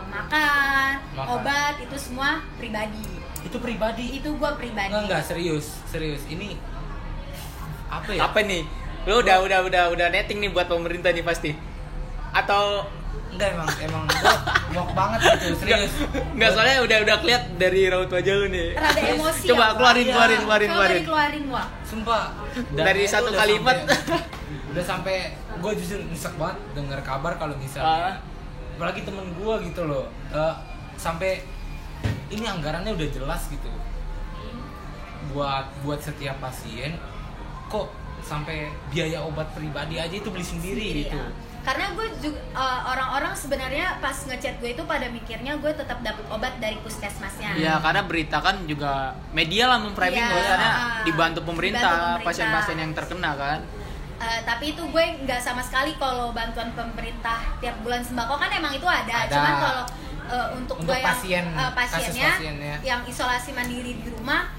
makan, obat itu semua pribadi. Itu pribadi. Itu gue pribadi. Enggak serius. Ini apa ya? Apa nih? Lu udah netting nih buat pemerintah nih pasti. Atau enggak emang gua muak banget gitu, serius. Enggak, soalnya udah keliat dari raut wajah lu nih. Rada emosi. Coba keluarin. Keluarin, Wak. Sumpah. Dari satu kalimat udah sampai gue jujur nyesek banget dengar kabar kalau misalnya apalagi temen gue gitu loh, sampai ini anggarannya udah jelas gitu buat setiap pasien, kok sampai biaya obat pribadi aja itu beli sendiri gitu. Karena gue juga orang-orang sebenarnya pas ngechat gue itu pada mikirnya gue tetap dapat obat dari puskesmasnya. Iya, karena berita kan juga media lah memframing bahwasannya dibantu pemerintah pasien-pasien yang terkena kan. Tapi itu gue nggak sama sekali kalau bantuan pemerintah tiap bulan sembako kan emang itu ada. Cuman kalau untuk gue pasiennya yang isolasi mandiri di rumah,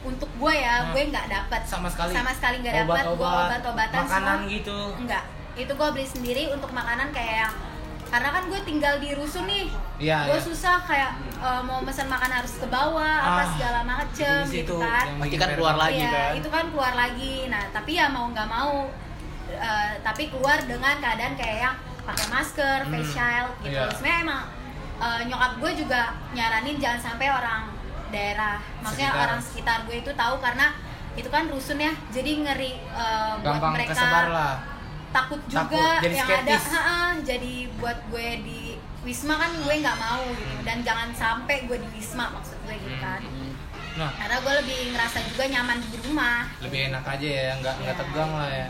untuk gue gue nggak dapat sama sekali nggak dapat. Gue obat-obatan makanan semua, gitu enggak. Itu gue beli sendiri untuk makanan kayak yang, karena kan gue tinggal di rusun nih, gue susah kayak mau pesan makan harus ke bawah apa segala macem gitu kan. Pasti kan keluar lagi kan. Itu kan keluar lagi. Nah tapi ya mau nggak mau, tapi keluar dengan keadaan kayak yang pakai masker, face shield gitu. Sebenarnya emang nyokap gue juga nyaranin jangan sampai orang daerah, maksudnya orang sekitar gue itu tahu, karena itu kan rusun ya, jadi ngeri buat mereka kesebar lah. Takut juga jadi yang skeptis. ada. Jadi buat gue di Wisma kan gue nggak mau gitu, dan jangan sampai gue di Wisma maksud gue gitu kan. Nah, karena gue lebih ngerasa juga nyaman di rumah. Lebih enak aja ya, nggak tegang lah ya.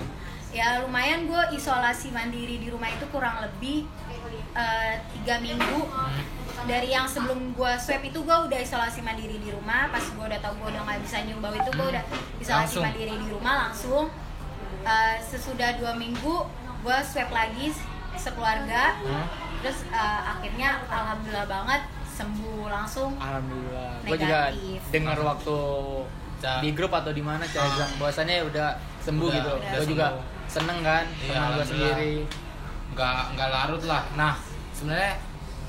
Ya lumayan gue isolasi mandiri di rumah itu kurang lebih 3 minggu. Dari yang sebelum gue swab itu gue udah isolasi mandiri di rumah. Pas gue udah tahu gue udah nggak bisa nyium bau itu, gue udah isolasi mandiri di rumah langsung. Sesudah 2 minggu gue swab lagi sekeluarga. Terus akhirnya alhamdulillah banget sembuh langsung. Alhamdulillah. Gue juga dengar waktu di grup atau di mana cara bilang bahwasannya udah sembuh gitu. Gue juga seneng kan sama gue sendiri. Nggak larut lah. Nah sebenarnya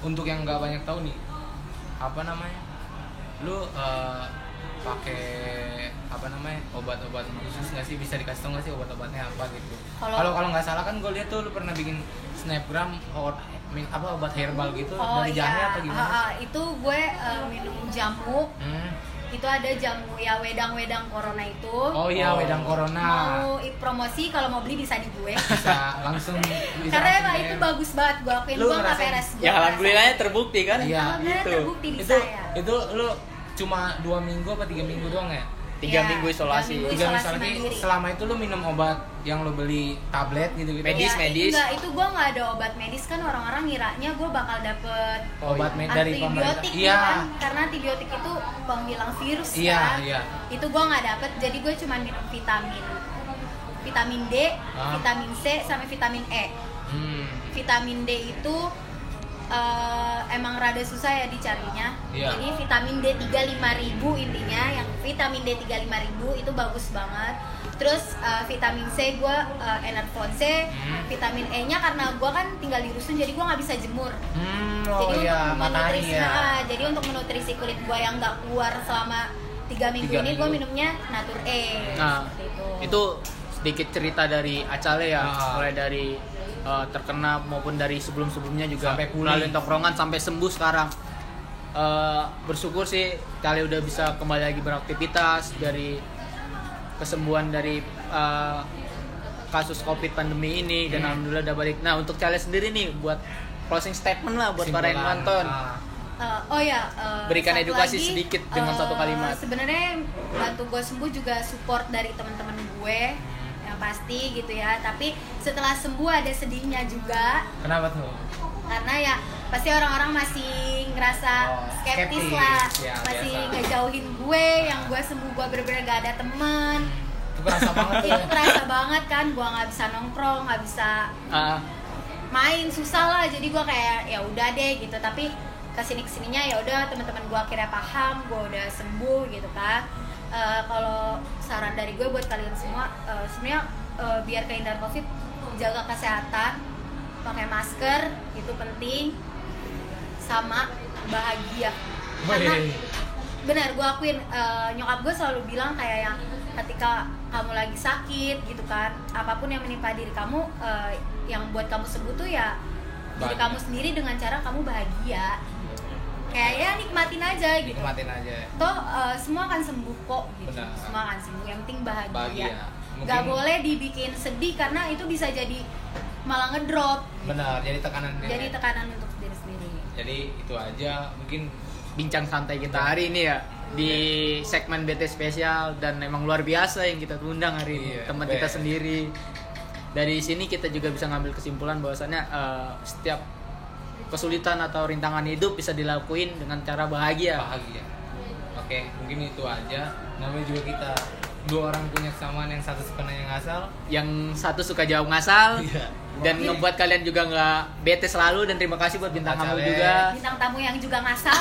untuk yang nggak banyak tahu nih, apa namanya, lu pakai apa namanya obat-obat khusus nggak sih, bisa dikasih tau nggak sih obat-obatnya apa gitu? Kalau nggak salah kan gue lihat tuh lu pernah bikin snapgram apa obat herbal gitu dari jahe atau gimana? Itu gue minum jamu. Itu ada jamu ya wedang-wedang corona itu. Oh iya, wedang corona. Mau promosi, kalau mau beli bisa di gue. Bisa langsung. Karena emang itu bagus banget, gue akuin, gue nggak beres. Ya alhamdulillahnya terbukti kan? Iya. Alhamdulillah terbukti di saya. Itu lu cuma 2 minggu apa 3 minggu doang ya? 3 minggu isolasi. 3 minggu isolasi. Selama itu lu minum obat yang lu beli tablet gitu? Medis. Enggak, itu gue nggak ada obat medis, kan orang-orang ngiranya gue bakal dapet obat dari pemerintah. Iya. Kan? Karena antibiotik itu penghilang virus kan. Iya. Itu gue nggak dapet, jadi gue cuma minum vitamin D, vitamin C, sampai vitamin E. Vitamin D itu emang rada susah ya dicarinya. Jadi vitamin D 35.000 intinya, yang vitamin D 35.000 itu bagus banget. Terus vitamin C gue Enervon C, vitamin E nya karena gue kan tinggal di rusun jadi gue nggak bisa jemur. Jadi untuk menutrisi kulit gue yang nggak keluar selama 3 minggu ini, gue minumnya Natur E. Nah, itu sedikit cerita dari Acale ya, mulai dari terkena maupun dari sebelum-sebelumnya juga sampai melalui tongkrongan sampai sembuh sekarang. Bersyukur sih Acale udah bisa kembali lagi beraktivitas dari kesembuhan dari kasus COVID pandemi ini, dan alhamdulillah udah balik. Nah, untuk Acale sendiri nih buat closing statement lah buat para yang nonton. Berikan edukasi lagi, sedikit dengan satu kalimat. Sebenarnya bantu gue sembuh juga support dari teman-teman gue. Yang pasti gitu ya. Tapi setelah sembuh ada sedihnya juga. Kenapa tuh? Karena ya pasti orang-orang masih ngerasa skeptis lah, ya, masih biasa. ngejauhin gue, yang gue sembuh gue bener-bener gak ada temen. Itu kerasa banget tuh. Itu kerasa banget kan, gue nggak bisa nongkrong, nggak bisa main, susah lah. Jadi gue kayak ya udah deh gitu. Tapi kesininya ya udah, teman-teman gue akhirnya paham, gue udah sembuh gitu kan. Kalau saran dari gue buat kalian semua, sebenarnya biar kehindar COVID, jaga kesehatan, pakai masker itu penting, sama bahagia. Karena benar gue akuin, nyokap gue selalu bilang kayak yang ketika kamu lagi sakit gitu kan, apapun yang menimpa diri kamu, yang buat kamu sembuh tuh ya diri kamu sendiri dengan cara kamu bahagia. Kayak ya nikmatin aja gitu. Nikmatin aja. Toh semua akan sembuh kok gitu. Benar. Semua akan sembuh. Yang penting bahagia. Mungkin... Gak boleh dibikin sedih karena itu bisa jadi malah ngedrop. Benar, jadi tekanan. Jadi tekanan untuk diri sendiri. Jadi itu aja mungkin bincang santai kita hari ini ya di segmen BT spesial, dan emang luar biasa yang kita undang hari ini, teman kita sendiri. Dari sini kita juga bisa ngambil kesimpulan bahwasannya setiap kesulitan atau rintangan hidup bisa dilakuin dengan cara bahagia. Oke, mungkin itu aja. Namanya juga kita dua orang punya kesamaan, yang satu suka nanya ngasal, yang satu suka jawab ngasal, dan ngebuat kalian juga nggak bete selalu. Dan terima kasih buat bintang tamu juga. Bintang tamu yang juga ngasal.